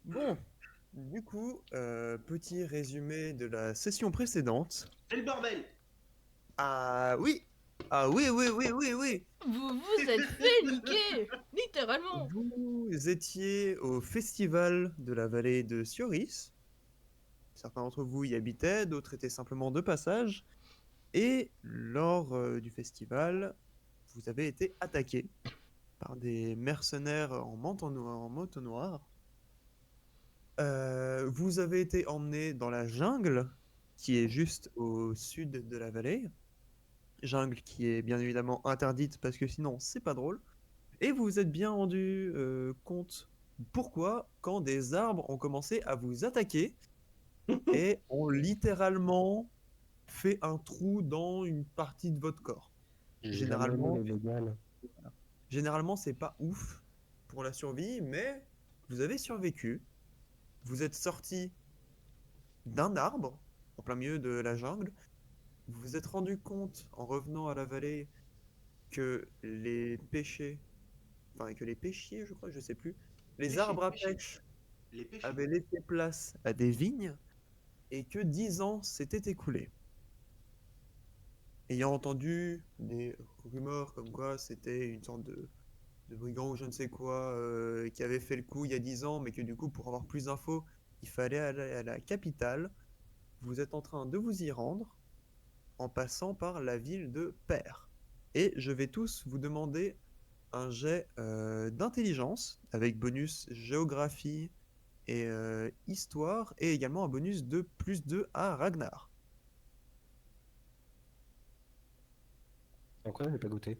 Bon, du coup, petit résumé de la session précédente. C'est le bordel. Ah oui! Ah oui, oui, oui, oui, oui! Vous vous êtes fait niquer, littéralement. Vous étiez au festival de la vallée de Sioris. Certains d'entre vous y habitaient, d'autres étaient simplement de passage. Et lors du festival, vous avez été attaqué par des mercenaires en manteau noir. Vous avez été emmené dans la jungle, qui est juste au sud de la vallée. Jungle qui est bien évidemment interdite parce que sinon c'est pas drôle. Et vous vous êtes bien rendu compte pourquoi quand des arbres ont commencé à vous attaquer et ont littéralement fait un trou dans une partie de votre corps. J'ai jamais aimé Généralement, les véganes. généralement c'est pas ouf pour la survie, mais vous avez survécu. Vous êtes sorti d'un arbre en plein milieu de la jungle. Vous vous êtes rendu compte en revenant à la vallée que les pêchers, enfin que les pêchiers, je crois, je sais plus, les Pêcher, arbres à pêcher. pêche Les pêcher. avaient laissé place à des vignes et que 10 ans s'étaient écoulés. Ayant entendu des rumeurs comme quoi c'était une sorte de brigand ou je ne sais quoi qui avait fait le coup il y a 10 ans, mais que du coup, pour avoir plus d'infos, il fallait aller à la capitale, vous êtes en train de vous y rendre en passant par la ville de Père. Et je vais tous vous demander un jet d'intelligence avec bonus géographie et histoire et également un bonus de plus 2 à Ragnar. Encore, j'ai pas goûté.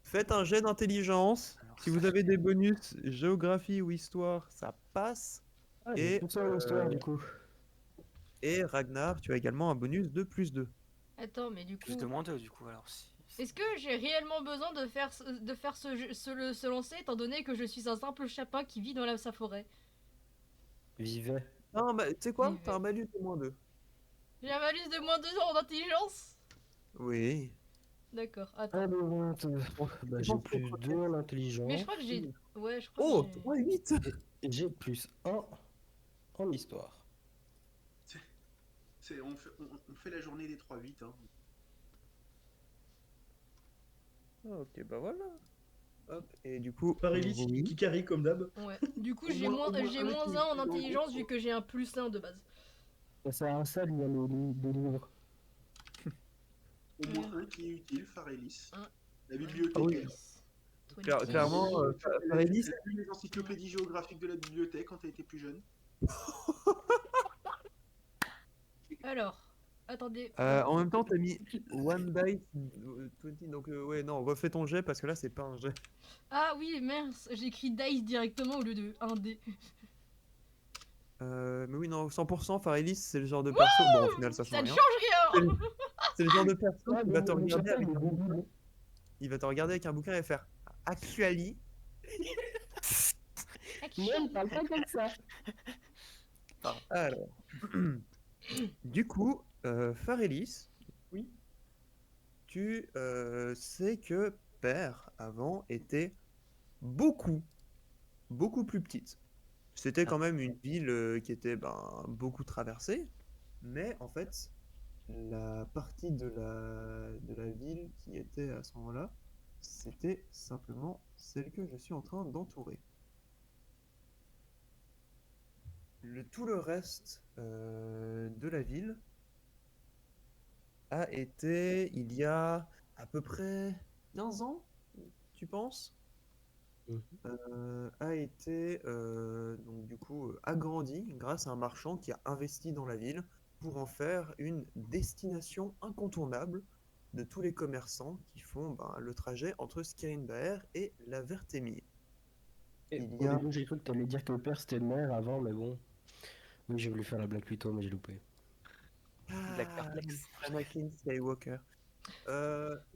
Faites un jet d'intelligence. Alors, Si ça vous avez fait- des bonus géographie ou histoire, ça passe. Ah, j'ai Et, tout ça en histoire du coup. et Ragnar, tu as également un bonus de plus 2. Attends, mais du plus coup, de moins 2 du coup, alors si. est-ce que j'ai réellement besoin de faire ce lancer étant donné que je suis un simple chapin qui vit dans sa forêt? Vivait. Non, bah, tu sais quoi? T'as un Vivait. malus de moins 2. J'ai un malus de moins 2 en intelligence. Oui. D'accord, attends. Ah, bon, Bon, bah, je j'ai pense que plus 2 en Mais je intelligence. crois que j'ai... Ouais, je crois que Oh, j'ai... 8. Et j'ai plus 1 en histoire. On fait la journée des 3-8. Hein. Ok, bah voilà. Hop, et du coup, Parelis oui. qui carry comme d'hab. Ouais. Du coup, Au j'ai moins j'ai un moins qui 1 en est dans le intelligence groupe, vu que j'ai un plus 1 de base. Ça sert à ça, il y a des livres. Au Ouais. moins un qui est utile, Farelis. Un. La Ah bibliothèque. oui. elle. Clairement, Farelis, Elle a lu les encyclopédies géographiques de la bibliothèque quand elle était plus jeune. Alors, attendez. en même temps, t'as mis One Dice 20, donc ouais, non, refais ton jet parce que là, c'est pas un jet. Ah oui, mince, j'ai écrit dice directement au lieu de 1D. Mais oui, non, 100%, Farelis, c'est le genre de perso. Bon, au final, ça Ça change ne rien. change C'est rien. le, c'est le genre de perso Ah, qui mais va te le regarder chapin, avec il est un bouquin. débile. Il va te regarder avec un bouquin et faire Actually. Non, parle pas comme ça. Alors, du coup, Farelis, Oui. tu sais que Père, avant, était beaucoup, beaucoup plus petite. C'était quand même une ville qui était beaucoup traversée, mais en fait, la partie de la ville qui était à ce moment-là, c'était simplement celle que je suis en train d'entourer. Tout le reste de la ville a été, il y a à peu près 15 ans, tu penses? A été donc du coup agrandi grâce à un marchand qui a investi dans la ville pour en faire une destination incontournable de tous les commerçants qui font le trajet entre Skirrinbaer et la Vertemille. Et Il y au a début, j'ai cru que t'allais dire que le père c'était le maire avant, mais bon. Oui, j'ai voulu faire la blague plus tôt, mais j'ai loupé. Blague perplexe. Anakin Skywalker.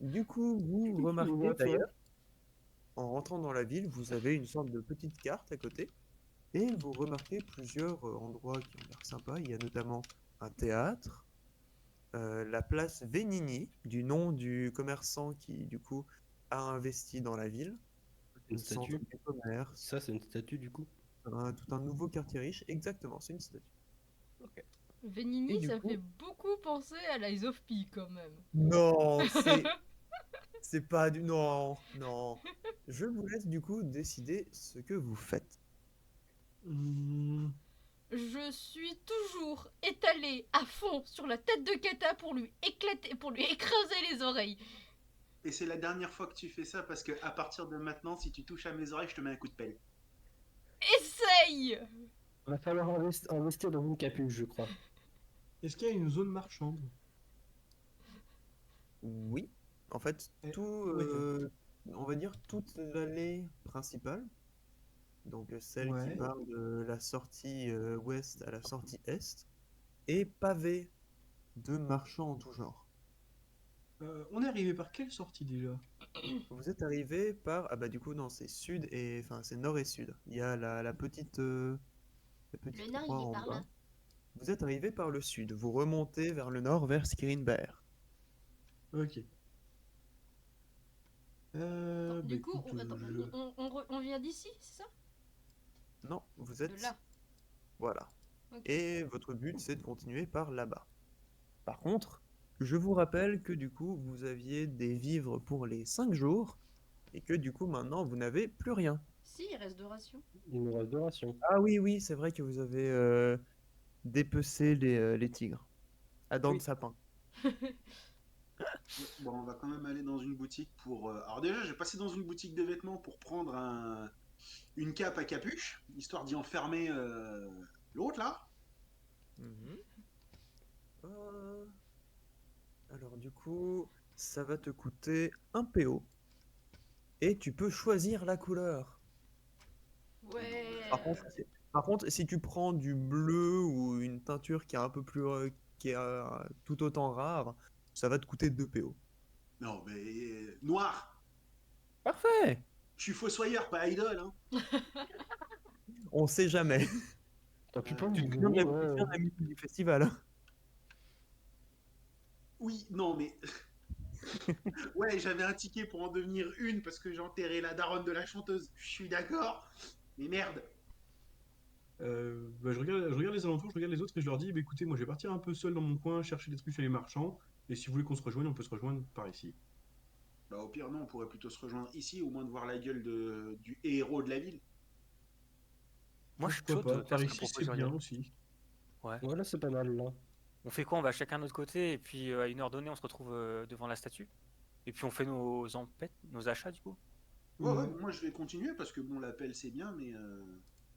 Du coup, vous Ouais, remarquez ouais. d'ailleurs, en rentrant dans la ville, vous avez une sorte de petite carte à côté. Et vous remarquez plusieurs endroits qui ont l'air sympas. Il y a notamment un théâtre, la place Venigni, du nom du commerçant qui, du coup, a investi dans la ville. Une le centre statue. du commerce, Ça, c'est une statue du coup. tout un nouveau quartier riche. Exactement, c'est une statue. Venini, Et du ça coup, fait beaucoup penser à Lies of P quand même. non, c'est pas du non, non. Je vous laisse du coup décider ce que vous faites. Hmm, Je suis toujours étalée à fond sur la tête de Kata pour lui éclater, pour lui écraser les oreilles. Et c'est la dernière fois que tu fais ça parce que à partir de maintenant, si tu touches à mes oreilles, je te mets un coup de pelle. Essaye! Va falloir investir dans une capuche, je crois. Est-ce qu'il y a une zone marchande? Oui, en fait, Eh, ok. on va dire toute l'allée principale, donc celle qui Ouais. part de la sortie ouest à la sortie est, est pavée de marchands en tout genre. On est arrivé par quelle sortie déjà? Vous êtes arrivé par, ah bah du coup non, c'est sud et, enfin c'est nord et sud. Il y a la petite Le nord, croix il est en par bas. là. Vous êtes arrivé par le sud, vous remontez vers le nord vers Skirinbaer. Ok. Attends, Bah du coup, écoute, attends, on vient d'ici, c'est ça? Non, vous De êtes, là. voilà. Ok. Et votre but c'est de continuer par là-bas. Par contre, je vous rappelle que du coup, vous aviez des vivres pour les 5 jours et que du coup, maintenant, vous n'avez plus rien. Si, il reste 2 rations. Il nous reste 2 rations. Ah oui, oui, c'est vrai que vous avez dépecé les tigres à dents de Oui. sapin. Bon, on va quand même aller dans une boutique pour. Alors déjà, j'ai passé dans une boutique de vêtements pour prendre une cape à capuche, histoire d'y enfermer l'autre là. Mhm. Euh, Alors du coup, ça va te coûter un PO et tu peux choisir la couleur. Ouais. Par contre, si tu prends du bleu ou une teinture qui est un peu plus, qui est tout autant rare, ça va te coûter 2 PO. Non, mais noir. Parfait! Je suis fossoyeur, pas idole, hein. On sait jamais. T'as pu prendre Tu du te souviens de bleu, tu te souviens de la musique du festival? Oui, non, mais ouais, j'avais un ticket pour en devenir une parce que j'ai enterré la daronne de la chanteuse. Je suis d'accord, mais merde. Bah, je regarde les alentours, je regarde les autres et je leur dis, bah, écoutez, moi je vais partir un peu seul dans mon coin, chercher des trucs chez les marchands. Et si vous voulez qu'on se rejoigne, on peut se rejoindre par ici. Bah, au pire, non, on pourrait plutôt se rejoindre ici, au moins de voir la gueule du héros de la ville. Moi, je suis Pourquoi chaud pas? de faire Par ce que ici, c'est propose bien Uriel. aussi. Ouais. Voilà, c'est pas mal là. On fait quoi? On va chacun de notre côté et puis à une heure donnée, on se retrouve devant la statue. Et puis on fait nos empêtes, nos achats du coup. Ouais, ouais, Ouais. moi je vais continuer parce que bon, l'appel c'est bien, mais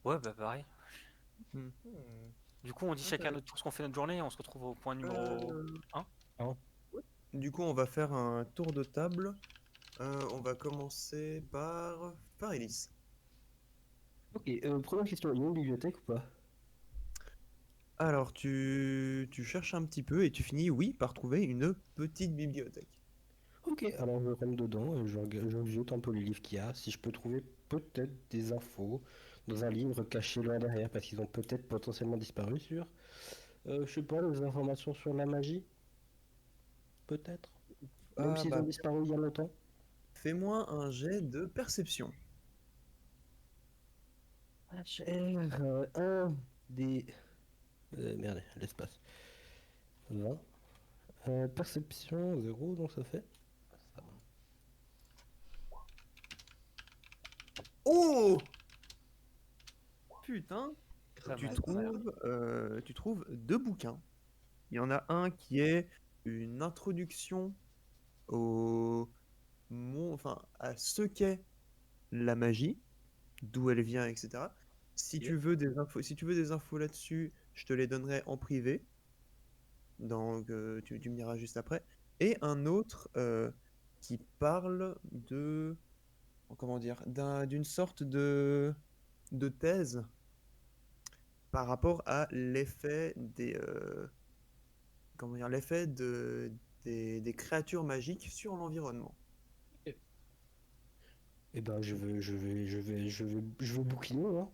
Ouais, bah pareil. Mhm. Du coup, on dit chacun notre tour ce qu'on fait notre journée et on se retrouve au point numéro Euh, 1. Du coup, on va faire un tour de table. On va commencer par Elise. Ok, première question, il y a une bibliothèque ou pas? Alors, tu cherches un petit peu et tu finis, oui, par trouver une petite bibliothèque. Ok, alors je rentre dedans et je jette un peu les livres qu'il y a. Si je peux trouver peut-être des infos dans un livre caché loin derrière, parce qu'ils ont peut-être potentiellement disparu sur, je sais pas, des informations sur la magie, peut-être. Même Ah s'ils ont bah, disparu il y a longtemps. fais-moi un jet de perception. Un des... merde, l'espace. 20. Perception 0, donc ça fait... Ça. Oh! Putain! Cramateur. Tu trouves deux bouquins. Il y en a un qui est une introduction enfin, à ce qu'est la magie, d'où elle vient, etc. Si Ok. tu veux des infos, si tu veux des infos là-dessus, je te les donnerai en privé. Donc, tu me diras juste après. Et un autre qui parle de, comment dire, d'une sorte de thèse par rapport à l'effet comment dire, l'effet des créatures magiques sur l'environnement. Eh ben, je veux bouquiner, hein.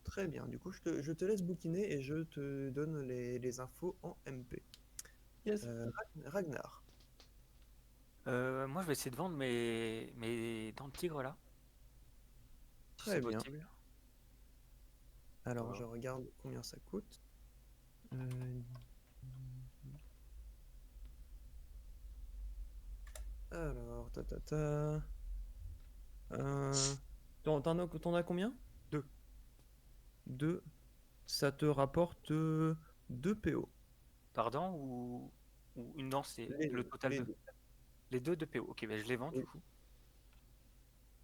Très bien, du coup, je te laisse bouquiner et je te donne les infos en MP. Yes. Ragnar. Moi, je vais essayer de vendre mes dents de tigre là. Si Très c'est bien. possible. Alors, Voilà. je regarde combien ça coûte. Euh, Alors, ta. T'en as combien? 2. 2. Ça te rapporte 2 PO. Pardon ou une danse, c'est Les le deux, total les de. deux. Les deux de PO. Ok, ben je les vends du Oui. coup.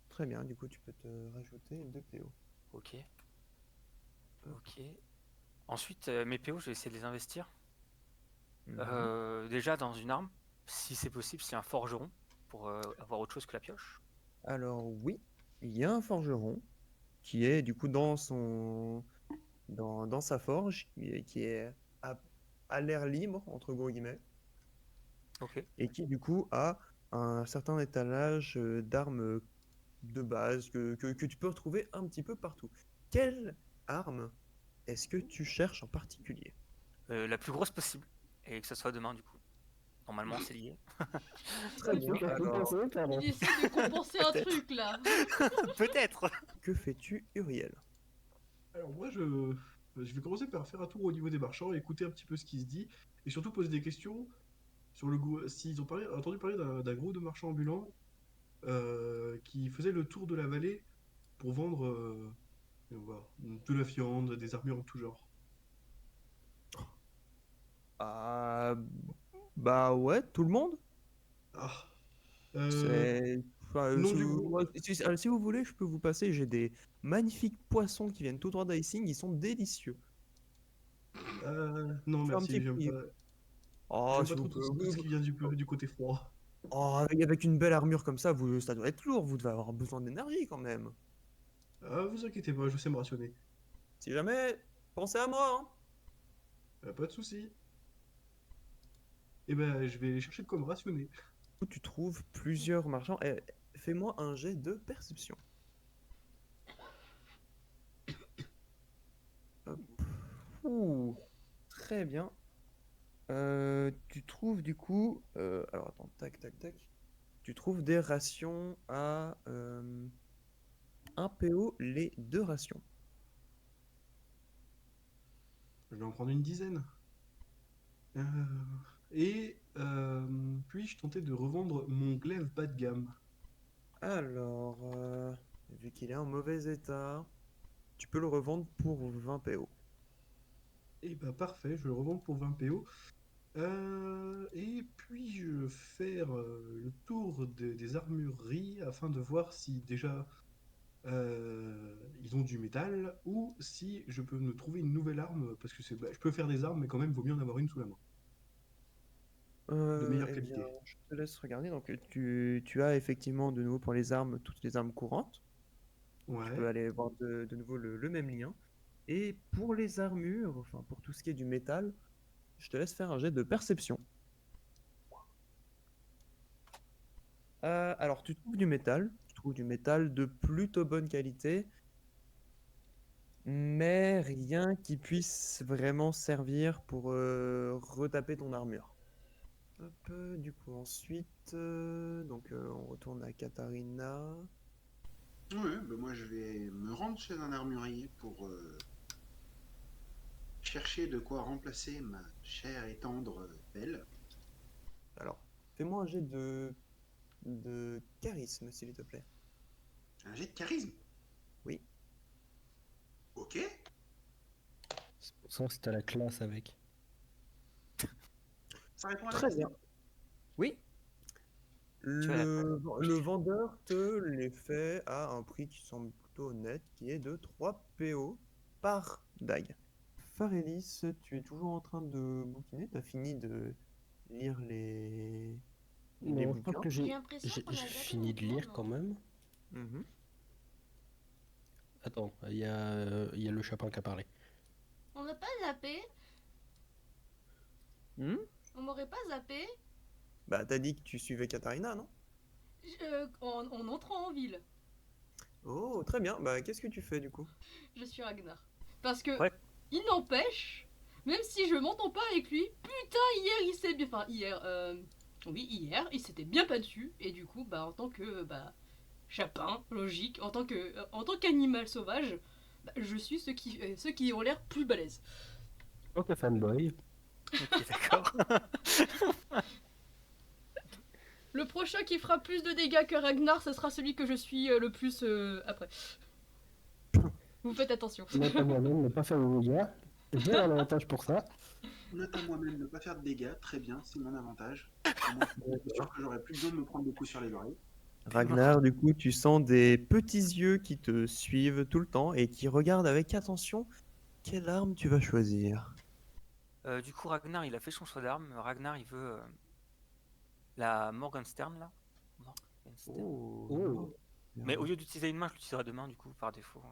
Très bien, du coup, tu peux te rajouter 2 PO. Ok. Hop. Ok. Ensuite, mes PO, je vais essayer de les investir. Mhm. Déjà dans une arme, si c'est possible, c'est un forgeron pour avoir autre chose que la pioche. Alors, oui, il y a un forgeron qui est du coup dans sa forge, qui est à, à l'air libre, entre gros guillemets, Ok. et qui du coup a un certain étalage d'armes de base que tu peux retrouver un petit peu partout. Quelle arme est-ce que tu cherches en particulier? La plus grosse possible. Et que ce soit demain du coup. Normalement, c'est lié. Très Il bien, fait- alors, Il essaie de compenser un Peut-être. truc là. Peut-être. que fais-tu, Uriel? Alors moi, je vais commencer par faire un tour au niveau des marchands, écouter un petit peu ce qui se dit, et surtout poser des questions sur s'ils ont entendu parler d'un groupe de marchands ambulants qui faisait le tour de la vallée pour vendre on va voir, de la viande, des armures en tout genre. Ah, bah ouais, tout le monde? Ah, euh, C'est. Enfin, nom du groupe. ouais, si vous voulez, je peux vous passer. J'ai des magnifiques poissons qui viennent tout droit d'Icing. Ils sont délicieux. Non Fais un merci, petit prix. Oh, j'aime pas s'il vous trop plaît. tout ce qui vient du côté froid. Oh, avec une belle armure comme ça, ça doit être lourd. Vous devez avoir besoin d'énergie quand même. Vous inquiétez pas, je sais me rationner. Si jamais, pensez à moi, hein. Pas de souci. Et ben, je vais chercher de quoi me rationner. Où tu trouves plusieurs marchands. Fais-moi un jet de perception. Hop. Ouh, très bien. Tu trouves du coup. Alors attends, tac, tac, tac. Tu trouves des rations à 1 PO les 2 rations. Je vais en prendre une dizaine. Euh, puis-je tenter de revendre mon glaive bas de gamme? Alors, vu qu'il est en mauvais état, tu peux le revendre pour 20 PO. Et bah parfait, je le revends pour 20 PO. Et puis-je faire le tour des armureries afin de voir si déjà ils ont du métal ou si je peux me trouver une nouvelle arme parce que je peux faire des armes mais quand même vaut mieux en avoir une sous la main de meilleure Eh bien, qualité. je te laisse regarder. Donc, tu as effectivement de nouveau pour les armes, toutes les armes courantes. Tu peux Ouais. aller voir de nouveau le même lien. Et pour les armures, enfin pour tout ce qui est du métal, je te laisse faire un jet de perception. Alors, tu trouves du métal de plutôt bonne qualité, mais rien qui puisse vraiment servir pour retaper ton armure. Hop, du coup, ensuite, on retourne à Katharina. Ouais, bah moi je vais me rendre chez un armurier pour chercher de quoi remplacer ma chère et tendre belle. Alors, fais-moi un jet de charisme, s'il te plaît. Un jet de charisme. Oui. Ok. Sans si t'as la classe avec. Ça répond à la Très question. bien. Oui. Tu as la Le vendeur te les fait à un prix qui semble plutôt honnête, qui est de 3 PO par dague. Farélis, tu es toujours en train de bouquiner, tu as fini de lire les Non, je crois bouquins. que J'ai l'impression j'ai qu'on a zappé fini de mon lire tour, quand non? même. Mhm. Attends, il y a le chapin qui a parlé. On n'a pas zappé? Hmm. On m'aurait pas zappé? Bah, t'as dit que tu suivais Katharina, non? En entrant en ville, Oh, très bien. Bah, qu'est-ce que tu fais du coup? je suis Ragnar. Parce que, Ouais. il n'empêche, même si je m'entends pas avec lui, putain, hier il s'est bien. Enfin, hier, oui, hier, il s'était bien battu. Et du coup, bah, en tant que Chapin, logique, en tant qu'animal sauvage, bah, je suis ceux qui ont l'air plus balèzes. Ok, fanboy. Ok, d'accord. Le prochain qui fera plus de dégâts que Ragnar, ce sera celui que je suis le plus après. Vous faites attention. Note à moi-même, ne pas faire de dégâts. J'ai un avantage pour ça. Note à moi-même ne pas faire de dégâts, très bien, c'est mon avantage. Au moins, je suis sûr que j'aurai plus besoin de me prendre des coups sur les oreilles. Ragnar, du coup, tu sens des petits yeux qui te suivent tout le temps et qui regardent avec attention quelle arme tu vas choisir. Du coup, Ragnar, il a fait son choix d'arme. Ragnar, il veut la Morgenstern, là. Morgenstern. Oh. Mais au lieu d'utiliser une main, je l'utiliserai deux mains, du coup, par défaut.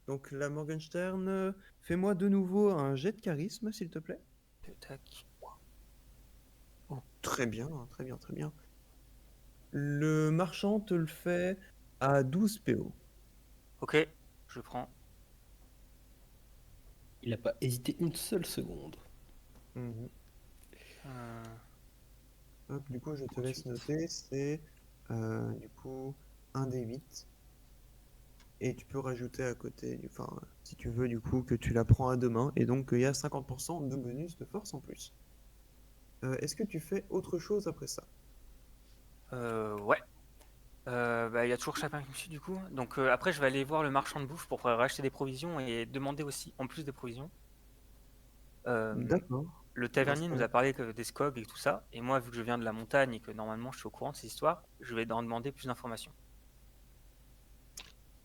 Donc la Morgenstern, fais-moi de nouveau un jet de charisme, s'il te plaît. Tac. Très bien, très bien, très bien. Le marchand te le fait à 12 PO. Ok, je prends. Il n'a pas hésité une seule seconde. Mhm. Euh, Hop, du coup, je te 38. laisse noter, c'est du coup un des 8. Et tu peux rajouter à côté, enfin, si tu veux, du coup, que tu la prends à deux mains. Et donc, il y a 50% de bonus de force en plus. Est-ce que tu fais autre chose après ça? Ouais. Bah, il y a toujours Chapin qui me suit, du coup. Donc après, je vais aller voir le marchand de bouffe pour pouvoir racheter des provisions et demander aussi, en plus des provisions. D'accord. Le Dans ce tavernier nous cas-là. a parlé des SCOG et tout ça. Et moi, vu que je viens de la montagne et que normalement je suis au courant de ces histoires, je vais en demander plus d'informations.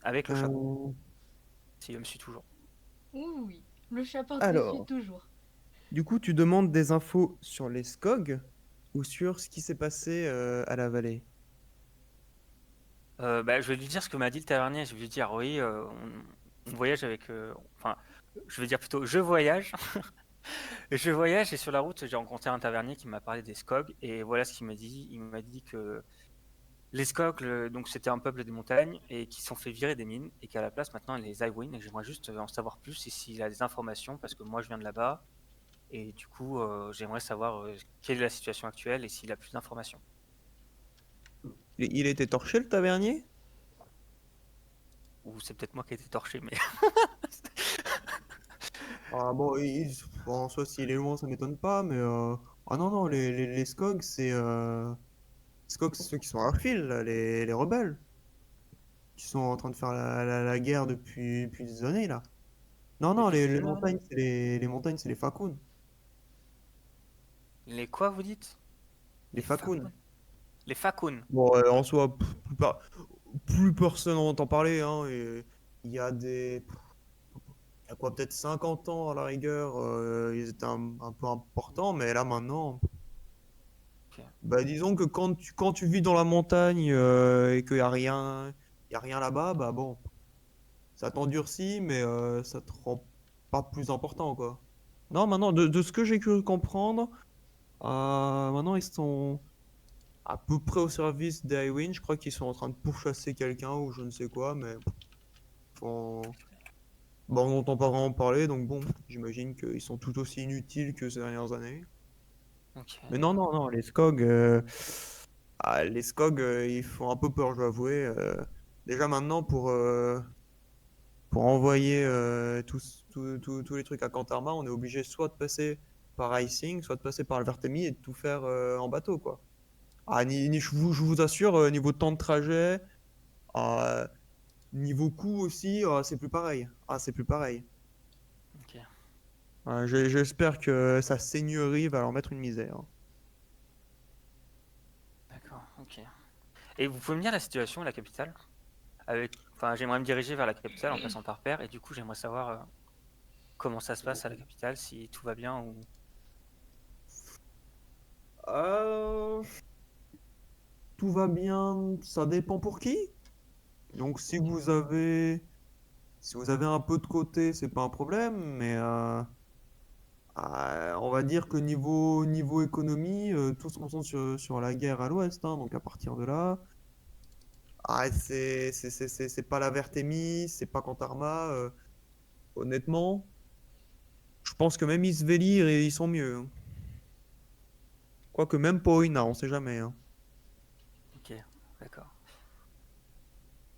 Avec le chapeau, Euh, s'il me suit toujours. Ouh oui, le Chapin te suit alors, toujours. du coup, tu demandes des infos sur les SCOG ou sur ce qui s'est passé à la vallée? Bah, je vais lui dire ce que m'a dit le tavernier. Je vais lui dire, oui, on voyage avec. Enfin, je vais dire plutôt, je voyage. Je voyage et sur la route, j'ai rencontré un tavernier qui m'a parlé des Skog. Et voilà ce qu'il m'a dit. Il m'a dit que les Skog, donc c'était un peuple des montagnes et qui se sont fait virer des mines. Et qu'à la place, maintenant, les Iwin. Et que j'aimerais juste en savoir plus et s'il a des informations parce que moi, je viens de là-bas. Et du coup, j'aimerais savoir quelle est la situation actuelle et s'il a plus d'informations. Il était torché, le tavernier? Ou c'est peut-être moi qui ai été torché, mais. Ah bon, bon, en soi, s'il est loin, ça m'étonne pas, mais... Ah non, non, les SCOG, c'est... SCOG, c'est ceux qui sont à Arfil, là, les rebelles, qui sont en train de faire la guerre depuis des années, là. Non, non, Depuis les quelle année? montagnes, les montagnes, c'est les Fakun. Les quoi, vous dites? Les Les Fakun. Fakun. Les Fakun. Bon, en soi, plus personne n'en entend parler, hein, et il y a des... Il y a quoi, peut-être 50 ans, à la rigueur, ils étaient un peu importants, mais là, maintenant... Ok. Bah, disons que quand tu vis dans la montagne et qu'il n'y a rien, y a rien là-bas, bah bon, ça t'endurcit, mais ça te rend pas plus important, quoi. Non, maintenant, de ce que j'ai cru comprendre, maintenant ils sont à peu près au service d'Iwin. Je crois qu'ils sont en train de pourchasser quelqu'un ou je ne sais quoi, mais bon, on n'entend pas vraiment parler, donc bon, j'imagine qu'ils sont tout aussi inutiles que ces dernières années. Ok. Mais non, non, non, les SCOG, ils font un peu peur, je dois avouer. Déjà maintenant, pour envoyer tous les trucs à Kantarma, on est obligé soit de passer par Icing, soit de passer par Alvertemi et de tout faire en bateau, quoi. Je vous assure, niveau temps de trajet, euh, niveau coût aussi, c'est plus pareil. Ah, c'est plus pareil. Ok. J'espère que sa seigneurie va leur mettre une misère. D'accord. Ok. Et vous pouvez me dire la situation à la capitale? Enfin, j'aimerais me diriger vers la capitale en passant par Perre, et du coup, j'aimerais savoir comment ça se passe à la capitale, si tout va bien ou. Euh, Tout va bien, ça dépend pour qui. Donc si vous avez un peu de côté, c'est pas un problème, mais on va dire que niveau économie, tout se concentre sur la guerre à l'ouest, hein, donc à partir de là, c'est pas la Vertémis, c'est pas Kantarma, honnêtement, je pense que même Isvelir, ils sont mieux, hein. Quoique même Poina, on sait jamais, hein. Ok. D'accord.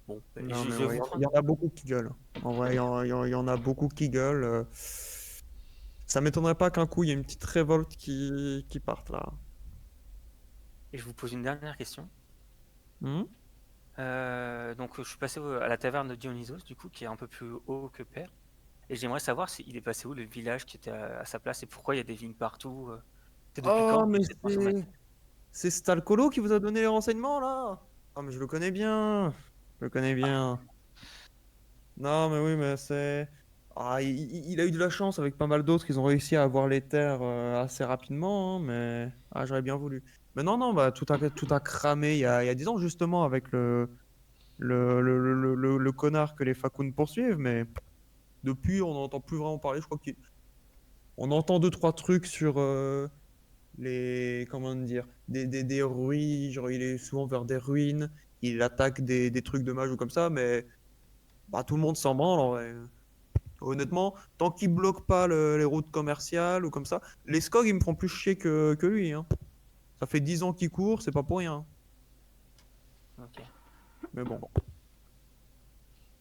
Bon, Non, mais je ouais, vous il prends. y en a beaucoup qui gueulent. En vrai, il y en a beaucoup qui gueulent. Ça m'étonnerait pas qu'un coup, il y ait une petite révolte qui parte là. Et je vous pose une dernière question. Hmm. Donc, je suis passé à la taverne de Dionysos, du coup, qui est un peu plus haut que Père. Et j'aimerais savoir s'il est passé où le village qui était à sa place et pourquoi il y a des vignes partout. C'est depuis Oh, quand mais cette transformation? c'est Stalcolo qui vous a donné les renseignements là? Oh, mais je le connais bien. Je le connais bien. Non, mais oui, mais c'est. Ah, il a eu de la chance avec pas mal d'autres. Ils ont réussi à avoir les terres assez rapidement, hein, mais ah, j'aurais bien voulu. Mais non, non, bah, tout a cramé il y a 10 ans, justement, avec le connard que les Fakoun poursuivent. Mais depuis, on n'entend plus vraiment parler. Je crois qu'on entend deux, trois trucs sur les. Comment dire? Des ruines. Genre, il est souvent vers des ruines. Il attaque des trucs de mages ou comme ça, mais bah, tout le monde s'en branle en vrai. Honnêtement, tant qu'il bloque pas les routes commerciales ou comme ça, les SCOG ils me font plus chier que lui, hein. Ça fait 10 ans qu'il court, c'est pas pour rien. Ok. Mais bon. Ok.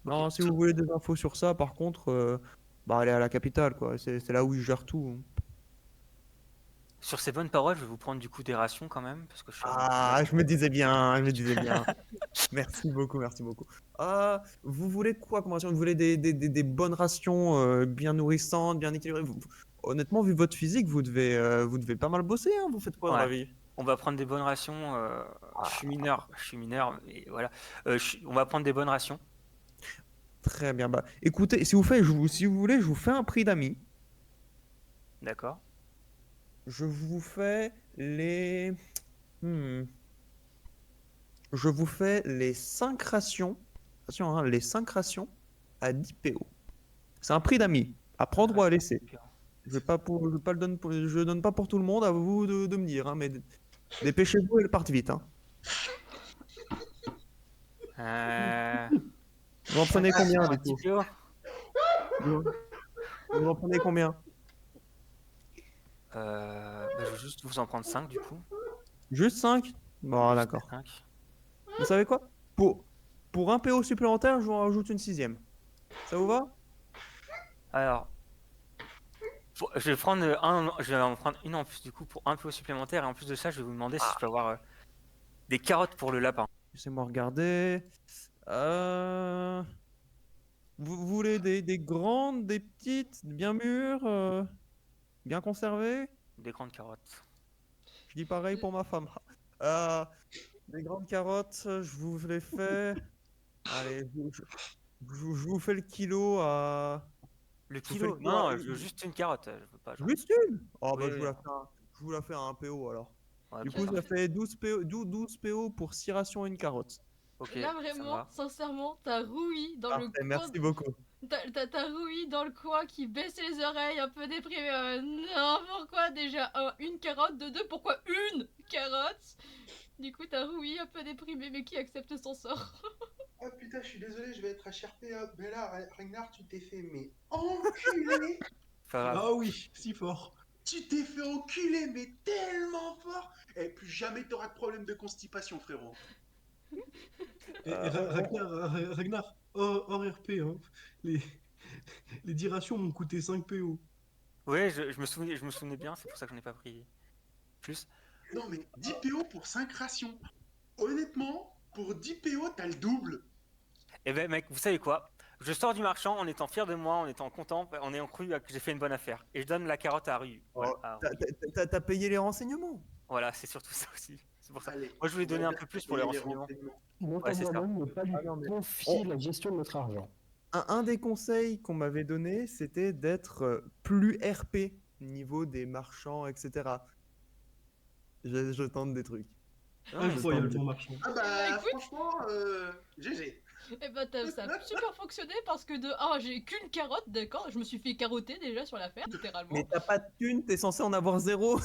Non, si vous voulez des infos sur ça, par contre, bah allez à la capitale, quoi. C'est là où ils gèrent tout, hein. Sur ces bonnes paroles, je vais vous prendre du coup des rations quand même, parce que je suis vraiment plus là. Ah, je me disais bien, je me disais bien. Merci beaucoup, merci beaucoup. Ah, vous voulez quoi comme ration? Vous voulez des bonnes rations bien nourrissantes, bien équilibrées? Honnêtement, vu votre physique, vous devez pas mal bosser, hein. Vous faites quoi dans la Ouais. vie? On va prendre des bonnes rations. Je suis mineur, mais voilà. On va prendre des bonnes rations. Très bien. Bah, écoutez, si vous faites, si vous voulez, je vous fais un prix d'amis. D'accord. Je vous fais les. Hmm. Je vous fais les 5 rations. Attention, hein, les 5 rations à 10 PO. C'est un prix d'amis. À prendre ou à laisser. Je vais pas je le donne pas pour tout le monde, à vous de me dire, hein, mais dépêchez-vous et partez vite, hein. Euh... Vous en prenez 5 combien, rations à du 10 coup? PO. Vous en prenez combien? Je vais juste vous en prendre 5 du coup. Juste 5? Bon, Juste d'accord. 5. Vous savez quoi? Pour un PO supplémentaire, je vous en rajoute une 6e. Ça vous va? Alors, je vais en prendre une en plus du coup pour un PO supplémentaire et en plus de ça, je vais vous demander si je peux avoir des carottes pour le lapin. Laissez-moi regarder. Euh, vous voulez des grandes, des petites, bien mûres, bien conservées? Des grandes carottes. Je dis pareil pour ma femme. Euh, des grandes carottes, je vous les fais. Allez, je vous fais le kilo à. Le Je vous fais le kilo? kilo à Non, je veux juste une carotte. Je veux pas genre. juste une? Oh, Oui, bah, oui. je vous la fais à un PO alors. Ouais, Du ok, coup, ça parfait. fait 12 PO pour 6 rations et une carotte. Ok, Là, ça me vraiment, va. sincèrement, t'as Rui dans le Parfait, coin. merci beaucoup. T'as Rui dans le coin qui baisse les oreilles, un peu déprimé. Non, pourquoi déjà une carotte, de deux, pourquoi une carotte? Du coup, t'as Rui un peu déprimé, mais qui accepte son sort. Ah putain, je suis désolé, je vais être HRP. Mais là, Ragnar, tu t'es fait mais enculer. Pas grave. Ah oui, si fort. Tu t'es fait enculer, mais tellement fort. Et plus jamais t'auras de problème de constipation, frérot. Et Ragnar, hors RP, hein. Les, les 10 rations m'ont coûté 5 PO. Ouais, je me souvenais bien, c'est pour ça que j'en ai pas pris plus. Non, mais 10 PO pour 5 rations. Honnêtement, pour 10 PO, t'as le double. Eh ben mec, vous savez quoi? Je sors du marchand en étant fier de moi, en étant content, en ayant cru que j'ai fait une bonne affaire. Et je donne la carotte à Ryu. Voilà, Oh, à Rui. t'as payé les renseignements? Voilà, c'est surtout ça aussi. C'est pour ça. Allez, Moi, je voulais on va donner un dire peu que plus t'as pour les payé les renseignements. renseignements. Moi, Ouais, c'est ça. moi-même, ne pas lui Ah non, mais- confier la gestion de notre argent. Un des conseils qu'on m'avait donné, c'était d'être plus RP niveau des marchands, etc. Je tente des trucs. Ah, je Incroyable tente ton marchand. Ah Bah, bah, écoute. franchement, GG. Et bah, ça a super fonctionné parce que de 1, j'ai qu'une carotte, d'accord? Je me suis fait carotter déjà sur l'affaire, littéralement. Mais t'as pas de thune, t'es censé en avoir 0.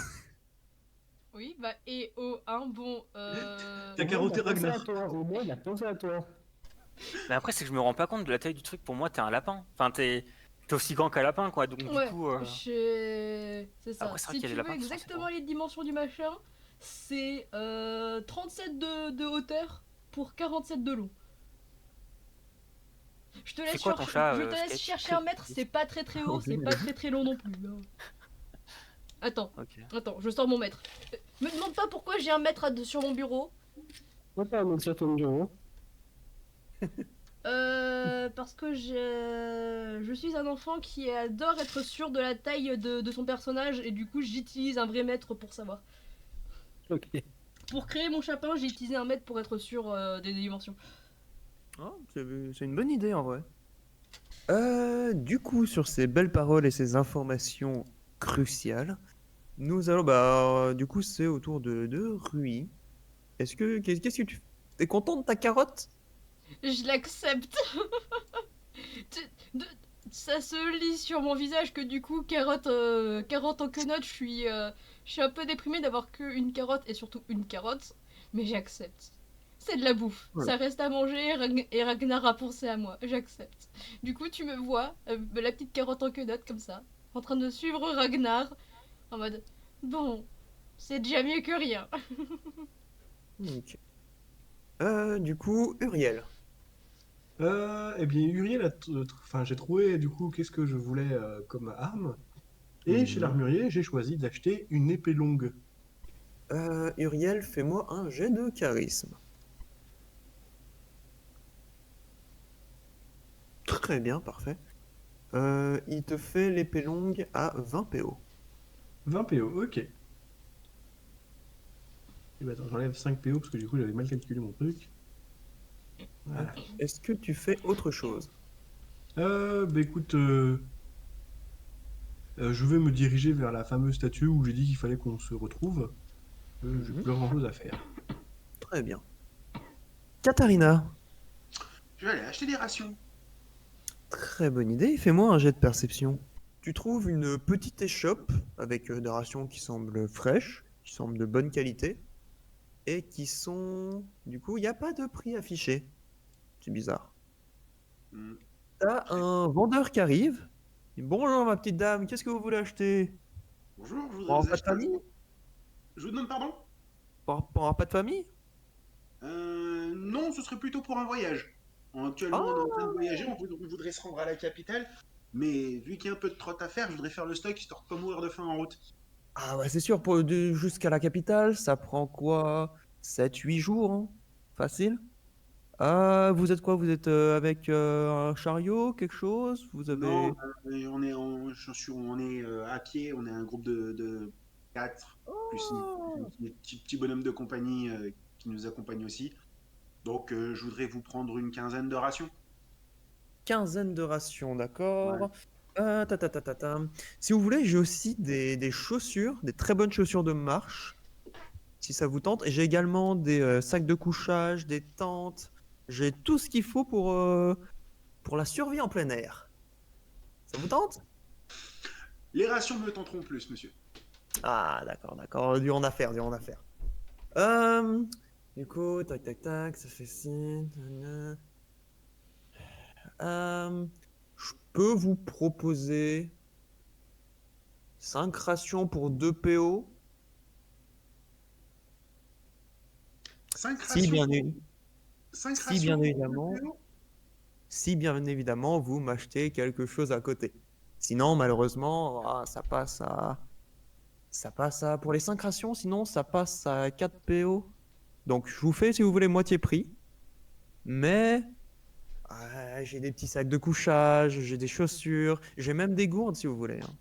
Oui, bah, et au 1, bon. T'as carotté Ragnar. Au moins, il a pensé à toi. Mais après, c'est que je me rends pas compte de la taille du truc. Pour moi, t'es un lapin. Enfin, t'es aussi grand qu'un lapin, quoi. Donc, Ouais, du coup. c'est ça. Après, c'est vrai Si qu'il y a tu des veux lapins qui sont assez exactement grands. les dimensions du machin, c'est 37 de hauteur pour 47 de long. Je te C'est laisse, quoi ton chat, je te laisse Sketch chercher un mètre, c'est pas très haut, c'est pas très long non plus. Hein. Attends, Ok. attends, je sors mon mètre. Me demande pas pourquoi j'ai un mètre sur mon bureau. Moi, pas un sur ton bureau. Parce que je suis un enfant qui adore être sûr de la taille de son personnage et du coup j'utilise un vrai mètre pour savoir. Ok. Pour créer mon chapin, j'ai utilisé un mètre pour être sûr des dimensions. Ah, c'est une bonne idée en vrai. Du coup, sur ces belles paroles et ces informations cruciales, nous allons, du coup, c'est au tour de Rui. Qu'est-ce que tu... T'es content de ta carotte? Je l'accepte. De- Ça se lit sur mon visage que du coup, carotte en quenotte, je suis un peu déprimée d'avoir qu'une carotte et surtout une carotte, mais j'accepte. C'est de la bouffe, Ouais. ça reste à manger et Ragnar a pensé à moi, j'accepte. Du coup, tu me vois, la petite carotte en quenotte comme ça, en train de suivre Ragnar, en mode bon, c'est déjà mieux que rien. Ok. Du coup, Uriel. Eh bien, Uriel enfin, j'ai trouvé du coup qu'est-ce que je voulais comme arme. Et chez Mhm. l'armurier, j'ai choisi d'acheter une épée longue. Uriel, fais-moi un jet de charisme. Très bien, parfait. Il te fait l'épée longue à 20 PO. 20 PO, ok. Et ben attends, j'enlève 5 PO parce que du coup j'avais mal calculé mon truc. Voilà. Est-ce que tu fais autre chose? Bah écoute, je vais me diriger vers la fameuse statue où j'ai dit qu'il fallait qu'on se retrouve. J'ai Mhm. plus grand chose à faire. Très bien. Katharina. Je vais aller acheter des rations. Très bonne idée. Fais-moi un jet de perception. Tu trouves une petite échoppe avec des rations qui semblent fraîches, qui semblent de bonne qualité et qui sont... Du coup, il n'y a pas de prix affiché. C'est bizarre. Hmm. T'as un vendeur qui arrive. Il dit, bonjour ma petite dame, qu'est-ce que vous voulez acheter? Bonjour, je voudrais Pour un vous pas de acheter un... famille? Je vous demande pardon? Pour un pas de famille? Non, ce serait plutôt pour un voyage. Actuellement, on est en train de Ah, voyager, on voudrait se rendre à la capitale, mais vu qu'il y a un peu de trotte à faire, je voudrais faire le stock histoire de pas mourir de faim en route. ah ouais, c'est sûr, jusqu'à la capitale, ça prend quoi? 7 8 jours, hein? Facile. Ah, vous êtes quoi? Vous êtes avec un chariot, quelque chose? Vous Non, avez... on est à pied, on est un groupe de 4, plus Oh, un petit bonhomme de compagnie qui nous accompagne aussi. Donc je voudrais vous prendre une quinzaine de rations. quinzaine de rations, Ouais. d'accord. Ta. Si vous voulez, j'ai aussi des chaussures, des très bonnes chaussures de marche, si ça vous tente. Et j'ai également des sacs de couchage, des tentes. J'ai tout ce qu'il faut pour la survie en plein air. Ça vous tente? Les rations me tenteront plus, monsieur. Ah, d'accord. Dur en affaire, dur en affaire. Euh, du coup, tac, ça fait ci. Nanana. Je peux vous proposer 5 rations pour 2 PO. 5 Si rations bien, pour... é- 5 si rations bien pour 2 évidemment, PO. si bien évidemment vous m'achetez quelque chose à côté. Sinon, malheureusement, ça passe à pour les 5 rations, sinon ça passe à 4 PO. Donc je vous fais si vous voulez moitié prix. Mais j'ai des petits sacs de couchage, j'ai des chaussures, j'ai même des gourdes si vous voulez, hein.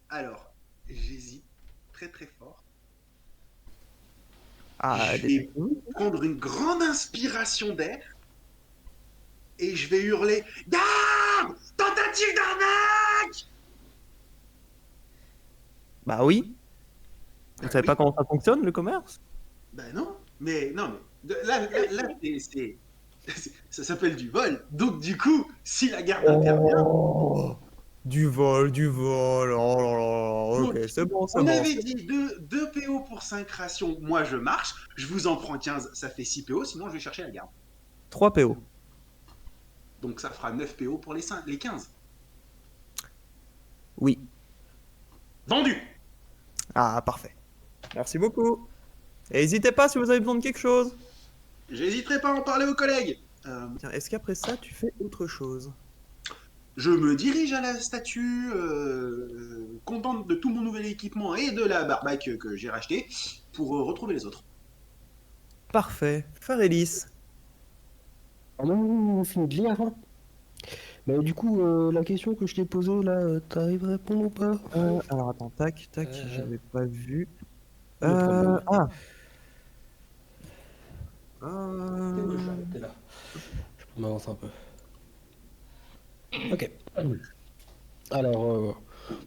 Alors, j'hésite très très fort. Ah, Je vais détective. prendre une grande inspiration d'air et je vais hurler Garde! Tentative d'arnaque! Bah oui. Vous Ben savez pas oui, comment ça fonctionne le commerce? ben non, là, ça s'appelle du vol. Donc du coup, si la garde intervient, Oh, du vol. Oh là là. Ok, donc c'est on bon. avait dit 2 PO pour 5 rations, moi je marche, je vous en prends 15, ça fait 6 PO, sinon je vais chercher la garde. 3 PO. Donc ça fera 9 PO pour les 15. Oui. Vendu! Ah, parfait. Merci beaucoup. Et n'hésitez pas si vous avez besoin de quelque chose. J'hésiterai pas à en parler aux collègues. Tiens, est-ce qu'après ça, tu fais autre chose? Je me dirige à la statue, contente de tout mon nouvel équipement et de la barbaque que j'ai racheté pour retrouver les autres. Parfait. Farélis. Ah non, on finit de lire avant. Mais du coup, la question que je t'ai posée là, t'arrives à répondre ou pas? Alors attends, tac, tac, Euh, j'avais pas vu. Le problème. Ah. T'es là. Je m'avance un peu. Ok. Alors,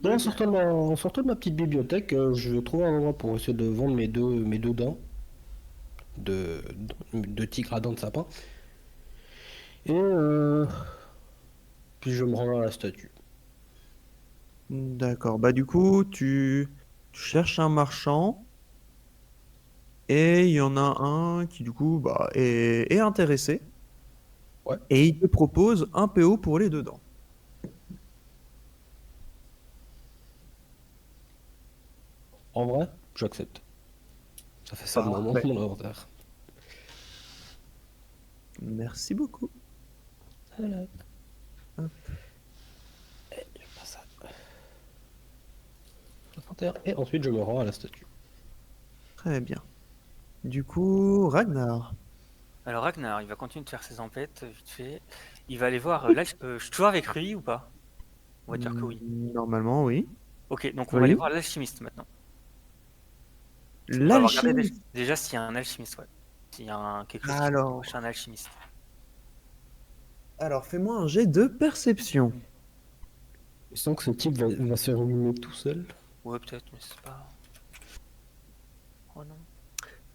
en sortant de ma petite bibliothèque, je vais trouver un endroit pour essayer de vendre mes deux dents de tigre à dents de sapin. Et puis je me rends à la statue. D'accord. Bah du coup, tu cherches un marchand et il y en a un qui du coup bah, est intéressé Ouais. et il te propose un PO pour les deux dents. En vrai, j'accepte. Ça fait ça de mon Parfait. inventaire. Merci beaucoup. Voilà. Hop. Je passe ça. Inventaire. Et ensuite, je me rends à la statue. Très bien. Du coup, Ragnar. Alors Ragnar, il va continuer de faire ses emplettes, vite fait. Il va aller voir. Là, je suis toujours avec Rui ou pas? On va dire que oui. Normalement, oui. Ok, donc on va aller Oui. voir l'alchimiste maintenant. On va regarder L'alchimiste. déjà s'il y a un alchimiste, ouais. S'il y a quelque chose qui Alors, rapproche un alchimiste. alors fais-moi un jet de perception. Je sens que ce type va se ruiner tout seul. Ouais, peut-être, mais c'est pas. Oh non.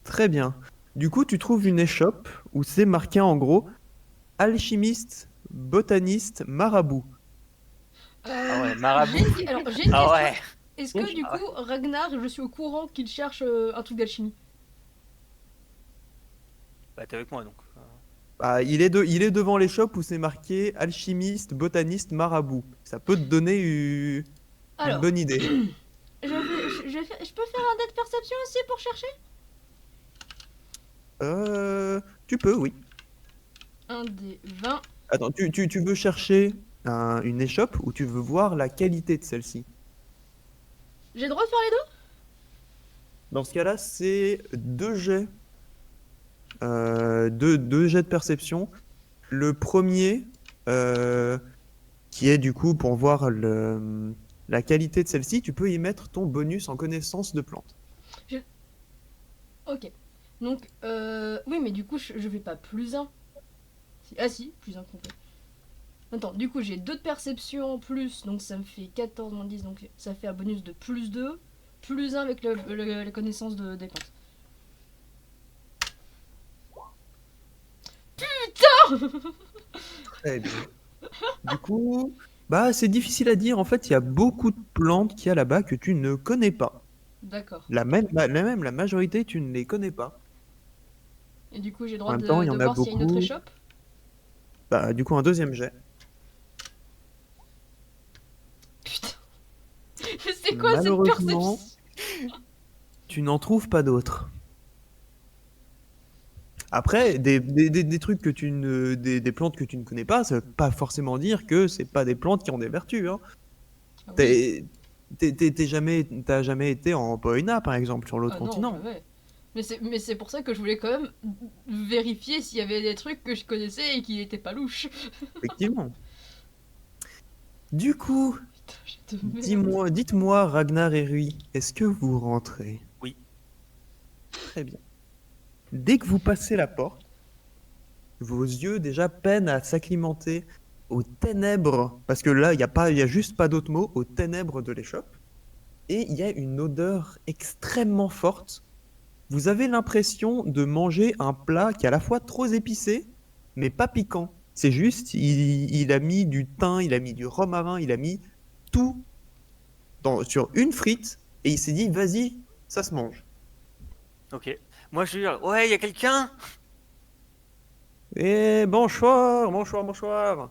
Très bien. Du coup, tu trouves une échoppe où c'est marqué en gros alchimiste, botaniste, marabout. Ah ouais, marabout. Alors, j'ai une Ah question. ouais. Est-ce que du Ah coup, Ragnar, je suis au courant qu'il cherche un truc d'alchimie? Bah t'es avec moi donc. Bah, il est devant l'échoppe où c'est marqué alchimiste, botaniste, marabout. Ça peut te donner une Alors, bonne idée. je peux faire un dé de perception aussi pour chercher? Tu peux, oui. Un des 20. Attends, tu veux chercher une échoppe ou tu veux voir la qualité de celle-ci? J'ai le droit de faire les deux? Dans ce cas-là, c'est deux jets. Deux jets de perception. Le premier, qui est du coup pour voir la qualité de celle-ci, tu peux y mettre ton bonus en connaissance de plantes. Ok. Donc, oui, mais du coup, je vais pas plus 1. Ah si, plus 1 complet. Attends, du coup, j'ai 2 de perception en plus, donc ça me fait 14 moins 10, donc ça fait un bonus de plus 2, plus 1 avec la connaissance des plantes. Putain. Très bien. Du coup, bah c'est difficile à dire. En fait, il y a beaucoup de plantes qu'il y a là-bas que tu ne connais pas. D'accord. La majorité, tu ne les connais pas. Et du coup, j'ai le En droit même temps, il y de en a voir s'il y a une autre beaucoup. échoppe? Bah, du coup, un deuxième jet. Putain. C'est quoi cette Malheureusement, perception? tu n'en trouves pas d'autres. Après, des trucs que tu ne, des plantes que tu ne connais pas, ça veut pas forcément dire que c'est pas des plantes qui ont des vertus, hein. Ah oui. T'as jamais été en Boina, par exemple, sur l'autre Ah non, continent. jamais. Mais c'est pour ça que je voulais quand même vérifier s'il y avait des trucs que je connaissais et qui n'étaient pas louches. Effectivement. Du coup, Putain, j'ai de merde. dites-moi, Ragnar et Rui, est-ce que vous rentrez? Oui. Très bien. Dès que vous passez la porte, vos yeux déjà peinent à s'acclimater aux ténèbres, parce que là, il y a juste pas d'autre mot, aux ténèbres de l'échoppe. Et il y a une odeur extrêmement forte. Vous avez l'impression de manger un plat qui est à la fois trop épicé, mais pas piquant. C'est juste, il a mis du thym, il a mis du romarin, il a mis tout sur une frite, et il s'est dit, vas-y, ça se mange. Ok. Moi je hurle, ouais, il y a quelqu'un? Et bonsoir, bonsoir, bonsoir,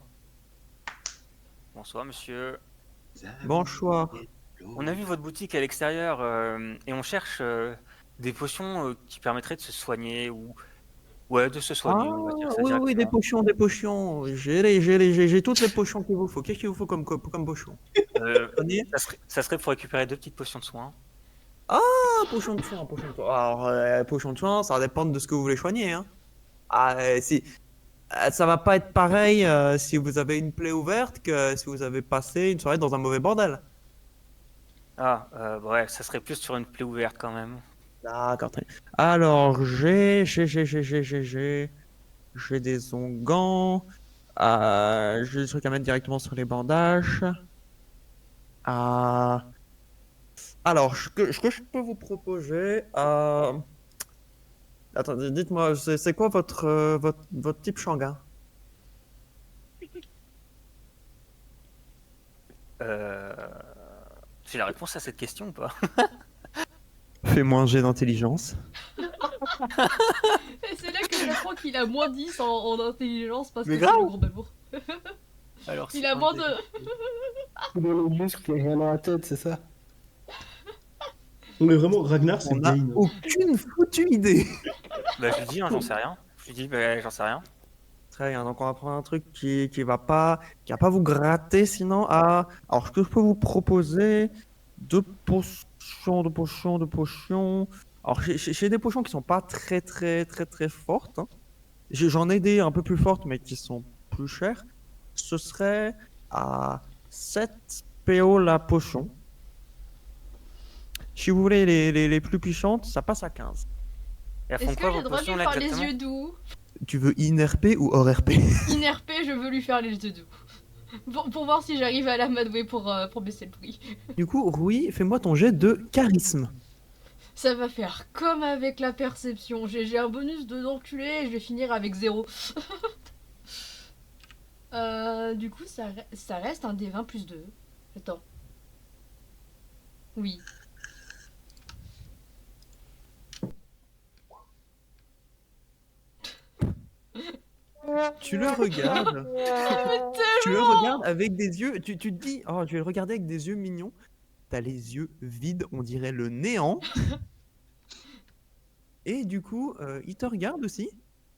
Bonsoir monsieur. bonsoir. On a vu votre boutique à l'extérieur et on cherche des potions qui permettraient de se soigner ou Ouais, de se Ah, soigner, on va dire ça oui, oui, des directement. potions, des potions. J'ai toutes les potions qu'il vous faut. Qu'est-ce qu'il vous faut comme potion? Prenez. Ça serait pour récupérer 2 petites potions de soin. Ah, potion de soin, potion de soin. Alors, potion de soin, ça va dépendre de ce que vous voulez soigner, hein. Ah, si, ça va pas être pareil si vous avez une plaie ouverte que si vous avez passé une soirée dans un mauvais bordel. Ah, ouais, ça serait plus sur une plaie ouverte quand même. D'accord, très bien. Alors, j'ai des onguents. J'ai des trucs à mettre directement sur les bandages. Euh, alors, ce que je peux vous proposer. Attendez, dites-moi, c'est quoi votre type Shanghai? Euh... J'ai la réponse à cette question ou pas? Fais-moi un jet d'intelligence. Et c'est là que j'apprends qu'il a moins 10 en intelligence parce Mais que c'est le grave. gros babour. Alors, Il c'est a un moins des- de. Dans les muscles, rien dans la tête, c'est ça? Non, mais vraiment, Ragnar, c'est On le n'a gain. aucune foutue idée. Bah, je lui dis, hein, j'en sais rien. Je lui dis, bah, j'en sais rien. Très bien, donc on va prendre un truc qui va pas vous gratter sinon. Alors, ce que je peux vous proposer, deux potions. Alors, j'ai des potions qui sont pas très fortes, hein. J'en ai des un peu plus fortes, mais qui sont plus chères. Ce serait à 7 PO la potion. Si vous voulez les plus puissantes, ça passe à 15. Et elles font Est-ce que quoi j'ai vos le droit de potions lui là faire les exactement? yeux doux? Tu veux in-RP ou hors RP? In-RP, je veux lui faire les yeux doux. Pour voir si j'arrive à l'amadouer pour baisser le prix. Du coup, Rui, fais-moi ton jet de charisme. Ça va faire comme avec la perception. J'ai un bonus de d'enculé et je vais finir avec 0. Du coup, ça reste un D20 plus 2. Attends. Oui. Tu le regardes. Tu le regardes avec des yeux. Tu te dis, oh, je vais le regarder avec des yeux mignons. T'as les yeux vides, on dirait le néant. Et du coup, il te regarde aussi.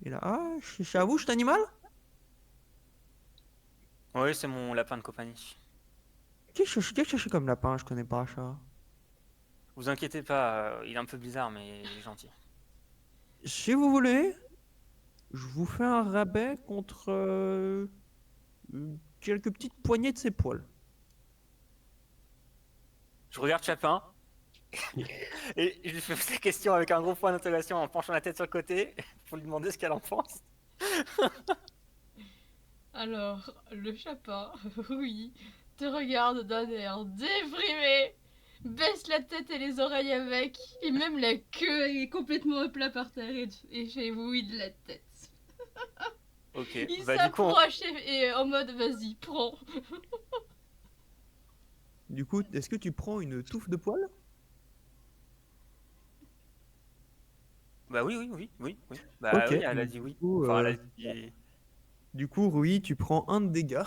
Et là, ah, c'est à vous, cet animal? Oui, c'est mon lapin de compagnie. Qu'est-ce que c'est comme lapin? Je connais pas ça. Vous inquiétez pas, il est un peu bizarre, mais il est gentil. Si vous voulez, je vous fais un rabais contre quelques petites poignées de ses poils. Je regarde Chapin et je lui fais la question avec un gros point d'interrogation en penchant la tête sur le côté pour lui demander ce qu'elle en pense. Alors, le chapin, oui, te regarde d'un air déprimé, baisse la tête et les oreilles avec, et même la queue est complètement à plat par terre et fait oui de la tête. Ok, Il bah du coup, s'approche et en mode vas-y, prends. Du coup, est-ce que tu prends une touffe de poils? bah oui. Bah Ok. oui, elle a dit oui. Du coup, Enfin, elle a dit... du coup, Rui, tu prends un de dégâts.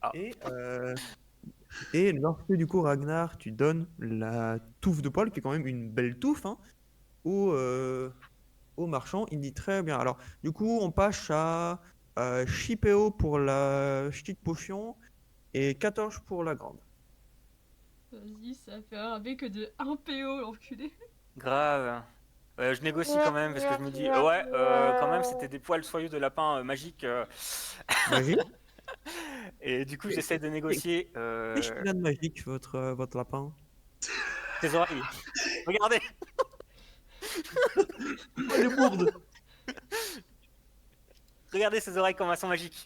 Ah. Et lorsque du coup Ragnar, tu donnes la touffe de poils, qui est quand même une belle touffe, hein, au marchand, il dit très bien. Alors, du coup, on passe à Shipeo pour la petite potion et 14 pour la grande. Vas-y, ça fait un rabais que de 1 PO, l'enculé. Grave. Je négocie quand même parce que je me dis, ouais, quand même, c'était des poils soyeux de lapin magique. Magie? Et du coup, j'essaie de négocier Qu'est-ce qu'il a de magique, votre lapin? ses oreilles. Regardez. Oh, les bourdes! Regardez ses oreilles comme elles sont magiques.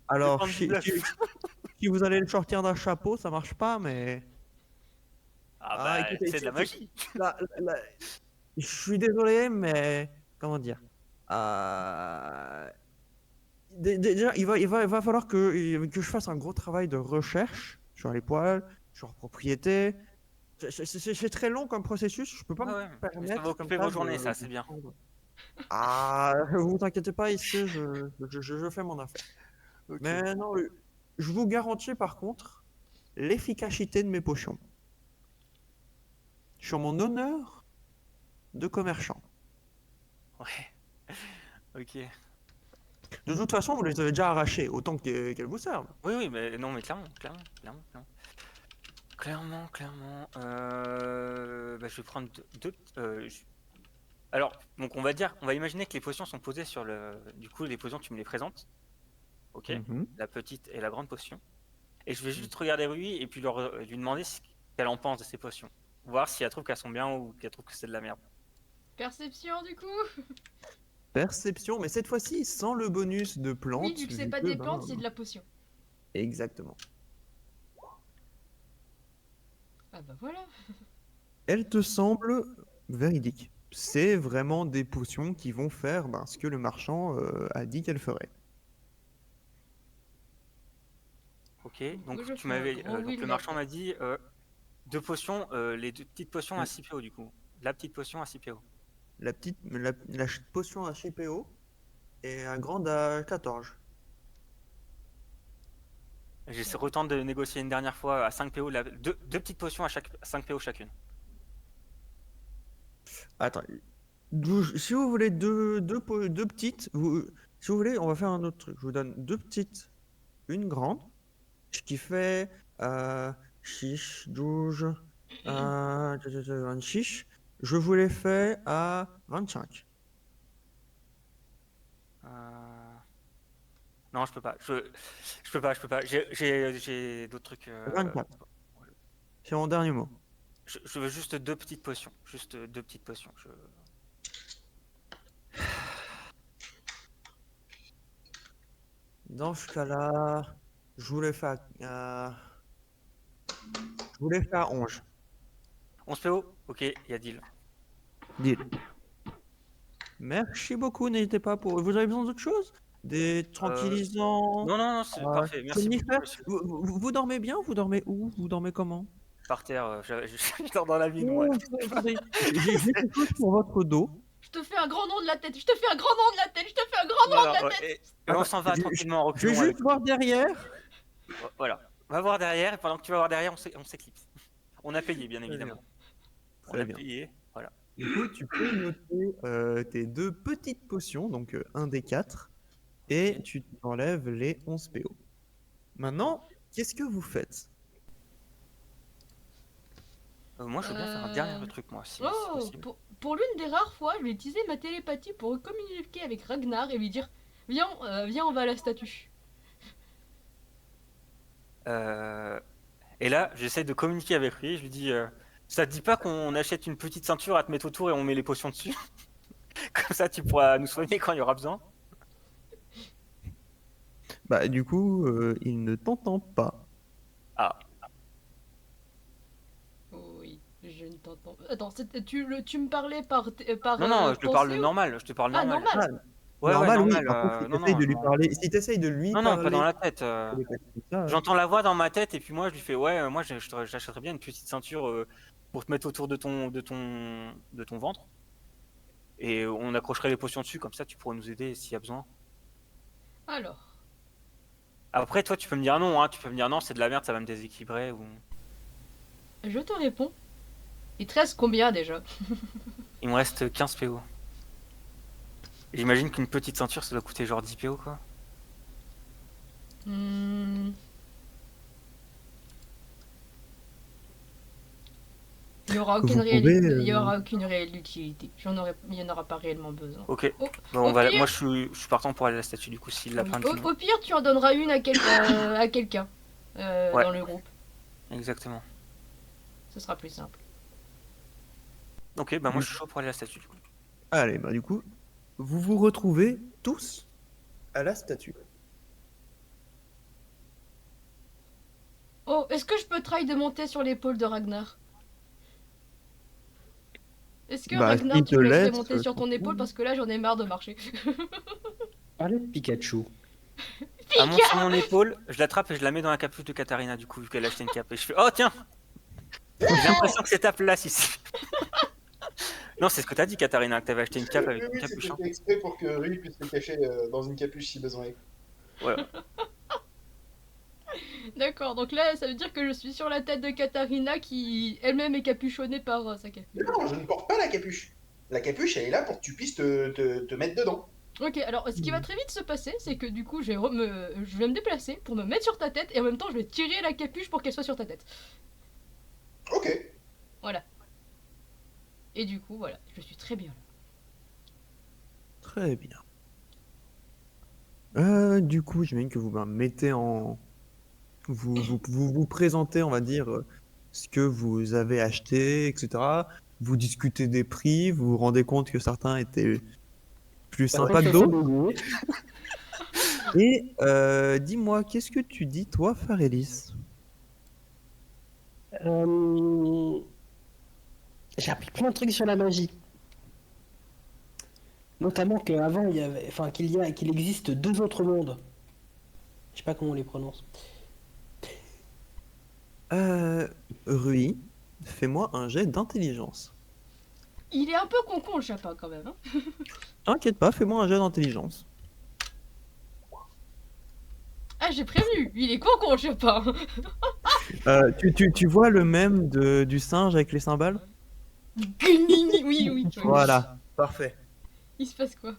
Alors, prendre du bluff. si vous allez le sortir d'un chapeau, ça marche pas, mais... Ah bah, écoutez, c'est de la magie. Je suis désolé, mais... Comment dire? Euh, Déjà, il va falloir que je fasse un gros travail de recherche sur les poils, sur leurs propriétés. C'est très long comme processus, je peux pas Ah me ouais, mais ça permettre va comme occuper ça vos journées, ça, de c'est bien. prendre- Ah, vous inquiétez pas, ici, je fais mon affaire. Ok. Mais non, je vous garantis par contre l'efficacité de mes potions. Sur mon honneur, de commerçants. Ouais. Ok. De toute façon, vous les avez déjà arrachés, autant qu'elles vous servent. Oui, mais non, mais clairement. Bah, je vais prendre deux. Alors, donc on va imaginer que les potions sont posées sur le. Du coup, les potions, tu me les présentes. Ok. Mhm. La petite et la grande potion. Et je vais juste regarder Rui et puis lui demander ce qu'elle en pense de ces potions. Voir si elle trouve qu'elles sont bien ou qu'elle trouve que c'est de la merde. Perception du coup. Perception, mais cette fois-ci sans le bonus de Oui, plantes. vu que c'est vu pas que, des ben, plantes, c'est de la potion. Exactement. Ah bah voilà. Elle te semble véridique. C'est vraiment des potions qui vont faire ce que le marchand a dit qu'elle ferait. Ok, donc Moi, je tu fais un m'avais, grand oui donc de le la marchand m'a tête. dit deux potions, les deux petites potions à Mm. 6 PO du coup. La petite potion à 6 PO. La potion à HPO et un grande à 14. J'essaie retente de négocier une dernière fois à 5 PO, deux petites potions à 5 PO chacune. Attends, si vous voulez deux petites, si vous voulez, on va faire un autre truc. Je vous donne deux petites, une grande, ce qui fait 6, 12, 26. Je vous les fais à 25. Non, je peux pas. Je peux pas. J'ai d'autres trucs. 24. C'est mon dernier mot. Je veux juste deux petites potions. Juste deux petites potions. Dans ce cas-là, je vous les fais à 11. 11 PO? Ok, il y a deal. Deal. Merci beaucoup, n'hésitez pas pour. Vous avez besoin d'autre chose? Des tranquillisants? Non, c'est parfait. Merci beaucoup, somnifères? monsieur. Vous dormez bien? Vous dormez où? Vous dormez comment? Par terre, je dors dans la ville, moi. Oh, attendez, j'ai quelque chose pour votre dos. Je te fais un grand nom de la tête. Je te fais un grand nom de la tête. Je te fais un grand nom de la Voilà, tête. et on s'en va tranquillement en Je vais reculant. juste voir derrière. Voilà. On va voir derrière, et pendant que tu vas voir derrière, on s'éclipse. On a payé, bien Très évidemment. On Très a bien. payé, voilà. Du coup, tu peux noter tes deux petites potions, donc un des 4, et Ok. tu enlèves les 11 PO. Maintenant, qu'est-ce que vous faites? Moi, je veux bien faire un dernier truc, moi, si c'est Oh, possible. pour l'une des rares fois, je vais utiliser ma télépathie pour communiquer avec Ragnar et lui dire viens, on va à la statue. Et là, j'essaie de communiquer avec lui. Je lui dis ça te dit pas qu'on achète une petite ceinture à te mettre autour et on met les potions dessus? Comme ça, tu pourras nous soigner quand il y aura besoin. Bah, du coup, il ne t'entend pas. Ah, Oui, je ne t'entends. Attends, tu me parlais par non, je te pensée parle ou- normal. Je te parle Ah, normal. normal. Ouais, Normal, oui. normal. Par contre, Non, non, de lui parler, si tu essayes de lui non, pas parler dans la tête. comme ça, J'entends la voix dans ma tête et puis moi, je lui fais ouais, moi, j'achèterais bien une petite ceinture pour te mettre autour de ton ventre. Et on accrocherait les potions dessus, comme ça, tu pourrais nous aider s'il y a besoin. Alors, Après, toi, tu peux me dire non, hein. Tu peux me dire non, c'est de la merde, ça va me déséquilibrer. Ou... je te réponds. Il te reste combien déjà? Il me reste 15 PO. J'imagine qu'une petite ceinture, ça doit coûter genre 10 PO, quoi. Hmm. Il n'y aura aucune réelle utilité. Il n'y en aura pas réellement besoin. Ok. Au- Bon, au moi, pire- je suis partant pour aller à la statue, du coup, s'il l'a pas un petit Au pire, tu en donneras une à quelqu'un Ouais. dans le groupe. Exactement. Ce sera plus simple. Ok, bah moi, je suis chaud pour aller à la statue, du coup. Allez, bah du coup, vous vous retrouvez tous à la statue. Oh, est-ce que je peux try de monter sur l'épaule de Ragnar? Est-ce que Bah, Ragnar, s'il tu te me laisserais laisse, monter sur ton t'en épaule fous. parce que là j'en ai marre de marcher. Allez, Pikachu. Elle monte sur mon épaule, je l'attrape et je la mets dans la capuche de Katarina, du coup, vu qu'elle a acheté une cape. Et je fais oh, tiens! J'ai l'impression que c'est ta place ici. Non, c'est ce que t'as dit, Katarina, que t'avais acheté une cape avec une capuche. C'était fait exprès pour que Rui puisse se cacher dans une capuche si besoin est. Ouais. D'accord, donc là ça veut dire que je suis sur la tête de Katarina qui elle-même est capuchonnée par sa capuche. Mais non, je ne porte pas la capuche. La capuche, elle est là pour que tu puisses te mettre dedans. Ok, alors ce qui va très vite se passer, c'est que du coup, je vais me déplacer pour me mettre sur ta tête et en même temps, je vais tirer la capuche pour qu'elle soit sur ta tête. Ok. Voilà. Et du coup, voilà, je suis très bien là. Très bien. Du coup, j'imagine que vous mettez en... Vous présentez, on va dire, ce que vous avez acheté, etc. Vous discutez des prix, vous vous rendez compte que certains étaient plus sympas que d'autres. Et dis-moi, qu'est-ce que tu dis, toi, Farelis? J'ai appris plein de trucs sur la magie. Notamment qu'avant, il y avait, enfin, qu'il existe 2 autres mondes. Je sais pas comment on les prononce. Rui, fais-moi un jet d'intelligence. Il est un peu con le chapin quand même. Hein. T'inquiète pas, fais-moi un jet d'intelligence. Ah, j'ai prévenu, il est con le chapin. Tu vois le mème du singe avec les cymbales? Oui. Voilà, parfait. Il se passe quoi?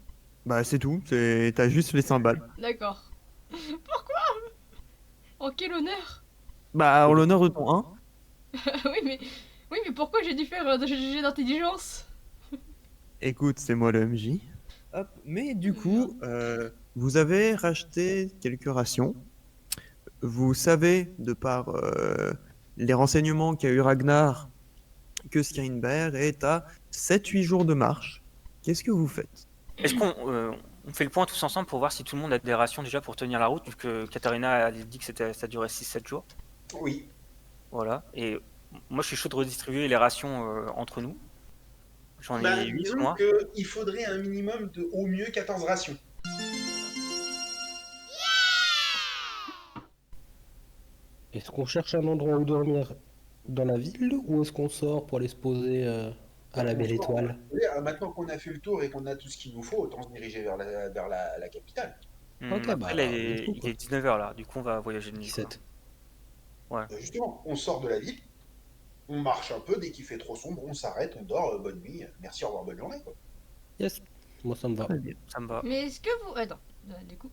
Bah c'est tout, t'as juste les cymbales. D'accord. Pourquoi? En quel honneur? Bah en l'honneur de ton 1. oui, mais pourquoi j'ai dû faire un jet d'intelligence? Écoute, c'est moi le MJ. Hop, mais du coup, vous avez racheté quelques rations. Vous savez, de par les renseignements qu'a eu Ragnar, que Skynberg est à 7-8 jours de marche. Qu'est-ce que vous faites? Est-ce qu'on on fait le point tous ensemble pour voir si tout le monde a des rations déjà pour tenir la route, vu que Katharina a dit que ça durait 6-7 jours. Oui. Voilà. Et moi, je suis chaud de redistribuer les rations entre nous. J'en ai 8 disons moi. qu'il faudrait un minimum de au mieux 14 rations. Est-ce qu'on cherche un endroit où dormir dans la ville ou est-ce qu'on sort pour aller se poser à la belle étoile? Maintenant qu'on a fait le tour et qu'on a tout ce qu'il nous faut, autant se diriger vers la capitale. Ok, Après, bah, là, let's go, il quoi. est 19h là, du coup, on va voyager de nuit. 17. Justement, on sort de la ville, on marche un peu, dès qu'il fait trop sombre, on s'arrête, on dort, bonne nuit, merci, au revoir, bonne journée. Quoi. Yes, moi ça me va. Très bien. Ça me va. Mais est-ce que vous... Attends, du coup...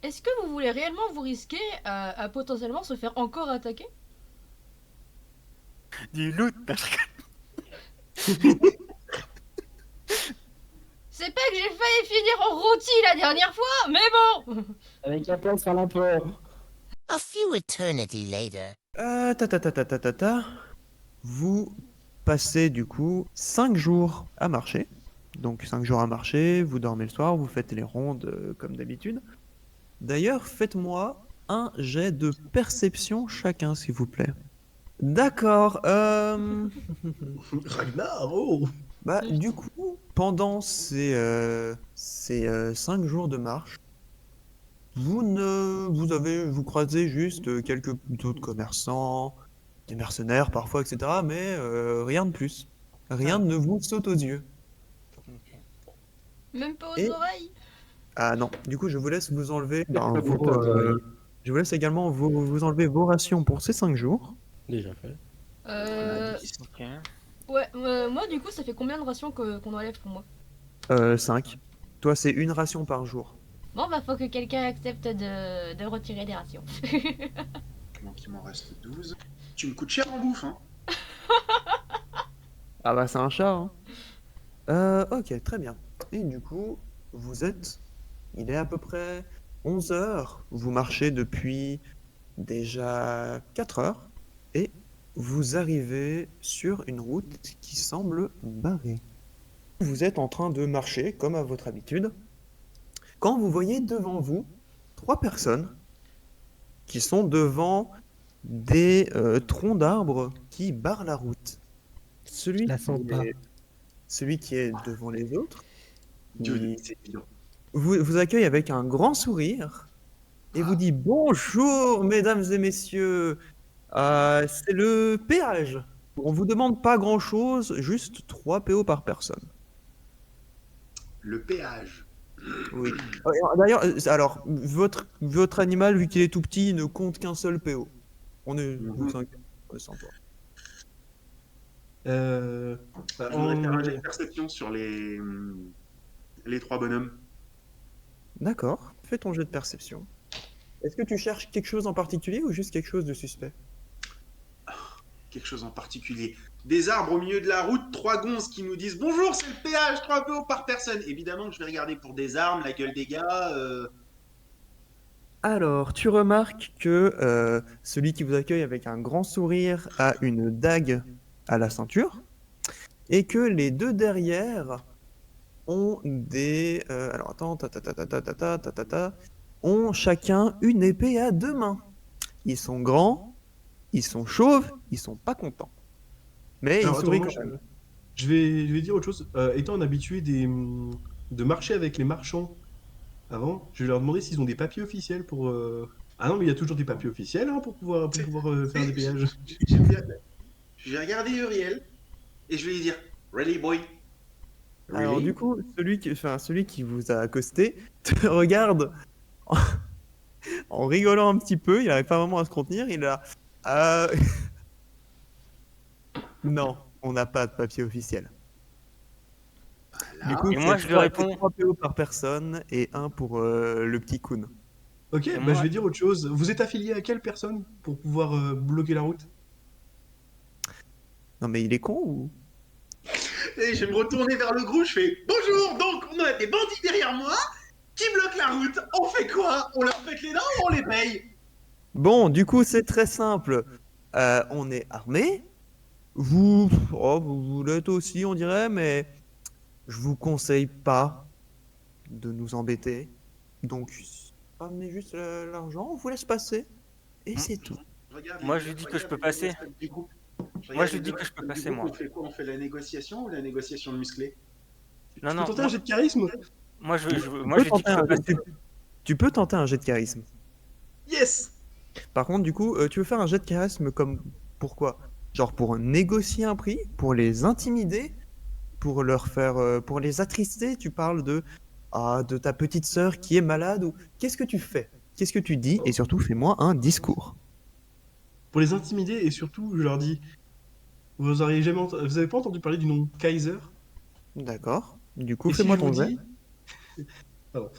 est-ce que vous voulez réellement vous risquer à potentiellement se faire encore attaquer? Du loot. C'est pas que j'ai failli finir en rôti la dernière fois, mais bon. Avec la place à l'import. A few eternity later. Vous passez du coup 5 jours à marcher. Donc 5 jours à marcher, vous dormez le soir, vous faites les rondes comme d'habitude. D'ailleurs, faites-moi un jet de perception chacun, s'il vous plaît. D'accord. Ragnar, oh! Bah, du coup, pendant ces 5 jours de marche, vous croisez juste quelques autres commerçants, des mercenaires parfois, etc. Mais rien de plus. Rien ne vous saute aux yeux. Même pas aux Et- oreilles. Ah non, du coup, je vous laisse vous enlever. Ouais. Je vous laisse également vous enlever vos rations pour ces 5 jours. Déjà fait. Ok. Ouais, moi du coup ça fait combien de rations qu'on enlève pour moi? 5. Toi, c'est une ration par jour. Bon bah faut que quelqu'un accepte de retirer des rations. Donc il m'en reste 12. Tu me coûtes cher en bouffe, hein. Ah bah, c'est un chat, hein. Ok, très bien. Et du coup, il est à peu près 11 heures. Vous marchez depuis déjà 4 heures et vous arrivez sur une route qui semble barrée. Vous êtes en train de marcher comme à votre habitude quand vous voyez devant vous 3 personnes qui sont devant des troncs d'arbres qui barrent la route. Celui La qui sens pas. celui qui est devant les autres Dieu, il c'est évident. vous accueille avec un grand sourire et vous dit bonjour mesdames et messieurs. C'est le péage. On vous demande pas grand chose, juste 3 PO par personne. Le péage. Oui. D'ailleurs, alors votre animal vu qu'il est tout petit il ne compte qu'un seul PO. On est vous inquiétez pas, sans toi. Bah, Je voudrais faire un jet de perception sur les 3 bonhommes. D'accord, fais ton jet de perception. Est-ce que tu cherches quelque chose en particulier ou juste quelque chose de suspect? Quelque chose en particulier. Des arbres au milieu de la route, 3 gonzes qui nous disent bonjour, c'est le péage, 3 PO par personne. Évidemment que je vais regarder pour des armes, la gueule des gars. Alors, tu remarques que celui qui vous accueille avec un grand sourire a une dague à la ceinture et que les deux derrière ont des... alors attends, ont chacun une épée à 2 mains. Ils sont grands, ils sont chauves, ils sont pas contents. Mais Alors, ils sourient attends, quand même. je vais dire autre chose. Étant un habitué de marcher avec les marchands avant, je vais leur demander s'ils ont des papiers officiels pour. Ah non, mais il y a toujours des papiers officiels hein, pour pouvoir faire des péages. Je vais regarder Uriel et je vais lui dire really boy. Alors Really? du coup, celui qui vous a accosté te regarde en, en rigolant un petit peu, il n'arrive pas vraiment à se contenir, il a... Non, on n'a pas de papier officiel. Du coup, Et moi, je lui c'est réponds. 3 PO par personne et 1 pour le petit Kun. Ok, Et bah, moi- je vais dire autre chose. Vous êtes affilié à quelle personne pour pouvoir bloquer la route? Non mais il est con ou... Et je vais me retourner vers le groupe, je fais bonjour, donc on a des bandits derrière moi qui bloquent la route. On fait quoi? On leur pète les dents ou on les paye? Bon, du coup, c'est très simple. On est armé. Vous, vous l'êtes aussi, on dirait, mais je vous conseille pas de nous embêter. Donc, ramenez juste l'argent, on vous laisse passer. Et c'est tout. Moi, je lui dis que je peux passer. Moi, je lui dis que je peux passer, moi. On fait quoi? On fait la négociation ou la négociation musclée? Non, Tu non. peux tenter un Moi, jet de charisme? moi, je Tu lui peux dis que tenter je peux un- passer. tu peux tenter un jet de charisme. Yes! Par contre, du coup, tu veux faire un jet de charisme comme... Pourquoi? Genre pour négocier un prix, pour les intimider, pour leur faire... pour les attrister, tu parles de ta petite sœur qui est malade ou... Qu'est-ce que tu fais? Qu'est-ce que tu dis? Et surtout, fais-moi un discours. Pour les intimider et surtout, je leur dis, vous avez pas entendu parler du nom Kaiser? D'accord. Du coup, Et si fais-moi je vous ton jet. dis... Pardon.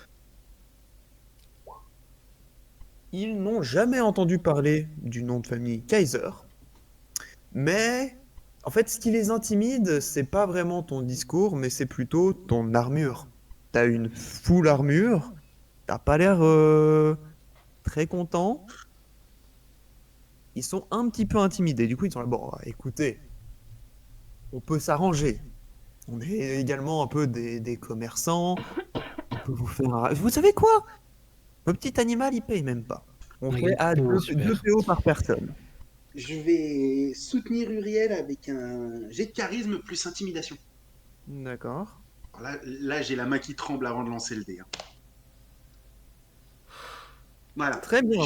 Ils n'ont jamais entendu parler du nom de famille Kaiser. Mais en fait, ce qui les intimide, c'est pas vraiment ton discours, mais c'est plutôt ton armure. T'as une full armure, t'as pas l'air très content. Ils sont un petit peu intimidés. Du coup, ils sont là, bon, écoutez, on peut s'arranger. On est également un peu des commerçants. On peut vous faire un... Vous savez quoi? Le petit animal, il paye même pas. On Ouais, fait à PO, 2 super. PO par personne. Je vais soutenir Uriel avec un jet de charisme plus intimidation. D'accord. Alors là j'ai la main qui tremble avant de lancer le dé. Hein. Voilà. Très bien.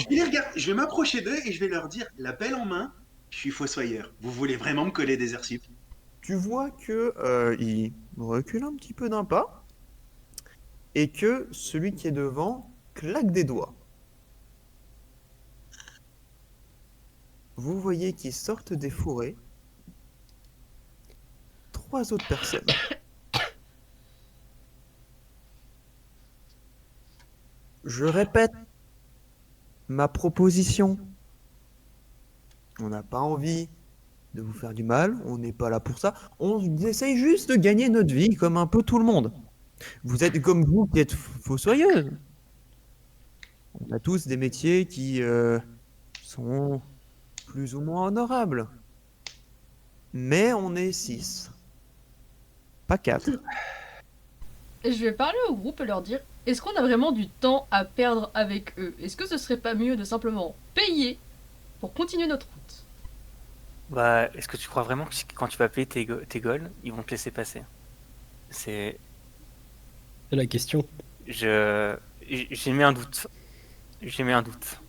Je vais m'approcher d'eux et je vais leur dire la pelle en main, je suis fossoyeur. Vous voulez vraiment me coller des aircips? Tu vois que il recule un petit peu d'un pas et que celui qui est devant claque des doigts. Vous voyez qu'ils sortent des fourrés 3 autres personnes. Je répète ma proposition. On n'a pas envie de vous faire du mal, on n'est pas là pour ça. On essaye juste de gagner notre vie comme un peu tout le monde. Vous êtes comme vous qui êtes fossoyeuse. On a tous des métiers qui sont plus ou moins honorables. Mais on est 6. Pas 4. Et je vais parler au groupe et leur dire, est-ce qu'on a vraiment du temps à perdre avec eux? Est-ce que ce serait pas mieux de simplement payer pour continuer notre route? Bah, est-ce que tu crois vraiment que quand tu vas payer tes goals, ils vont te laisser passer? C'est. C'est la question. J'ai mis un doute. J'ai mis un doute.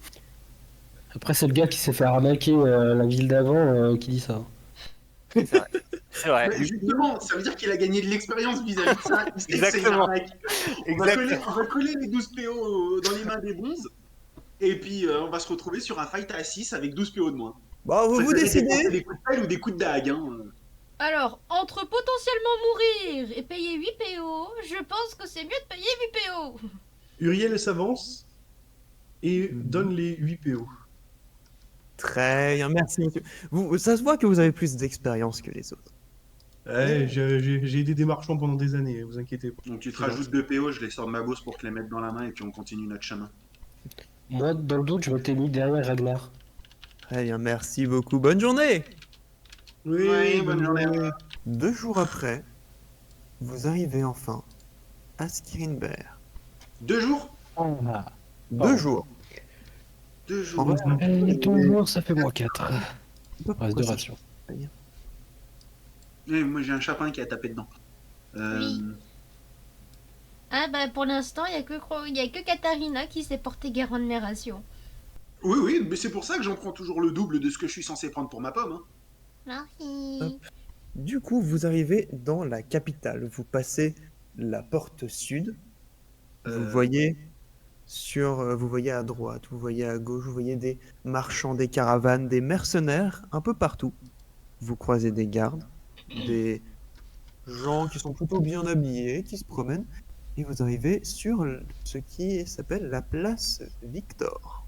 Après, c'est le gars qui s'est fait arnaquer la ville d'avant qui dit ça. C'est vrai. C'est vrai. Mais justement, ça veut dire qu'il a gagné de l'expérience vis-à-vis de ça. Il sait que c'est une Exactement. arnaque. On va coller les 12 PO dans les mains des bonzes. Et puis on va se retrouver sur un fight à 6 avec 12 PO de moins. Bon, vous Ça vous peut être décidez. des coups de pelle ou des coups de dague. Hein. Alors, entre potentiellement mourir et payer 8 PO, je pense que c'est mieux de payer 8 PO. Uriel s'avance et Mhm. donne les 8 PO. Très bien, merci monsieur. Ça se voit que vous avez plus d'expérience que les autres. Ouais, j'ai aidé des marchands pendant des années, vous inquiétez pas. Donc tu te C'est rajoutes gentil. 2 PO, je les sors de ma bourse pour te les mettre dans la main et puis on continue notre chemin. Moi, dans le doute, je m'étais mis derrière Ragnar. Très bien, merci beaucoup. Bonne journée. Oui, Ouais, bonne journée. 2 jours après, vous arrivez enfin à Skirinberg. 2 jours? Ah. 2 Pardon. jours. 2 jours. Ouais, Toujours, ça fait moins 4. pas Reste pourquoi de ça ration. change. Ouais, moi j'ai un chapin qui a tapé dedans. Oui. Ah bah pour l'instant, il y a que Katharina qui s'est portée garant de mes rations. Oui, oui, mais c'est pour ça que j'en prends toujours le double de ce que je suis censé prendre pour ma pomme. Hein. Merci. Du coup, vous arrivez dans la capitale. Vous passez la porte sud. Vous voyez vous voyez à droite, vous voyez à gauche, vous voyez des marchands, des caravanes, des mercenaires un peu partout. Vous croisez des gardes, des gens qui sont plutôt bien habillés, qui se promènent, et vous arrivez sur ce qui s'appelle la place Victor.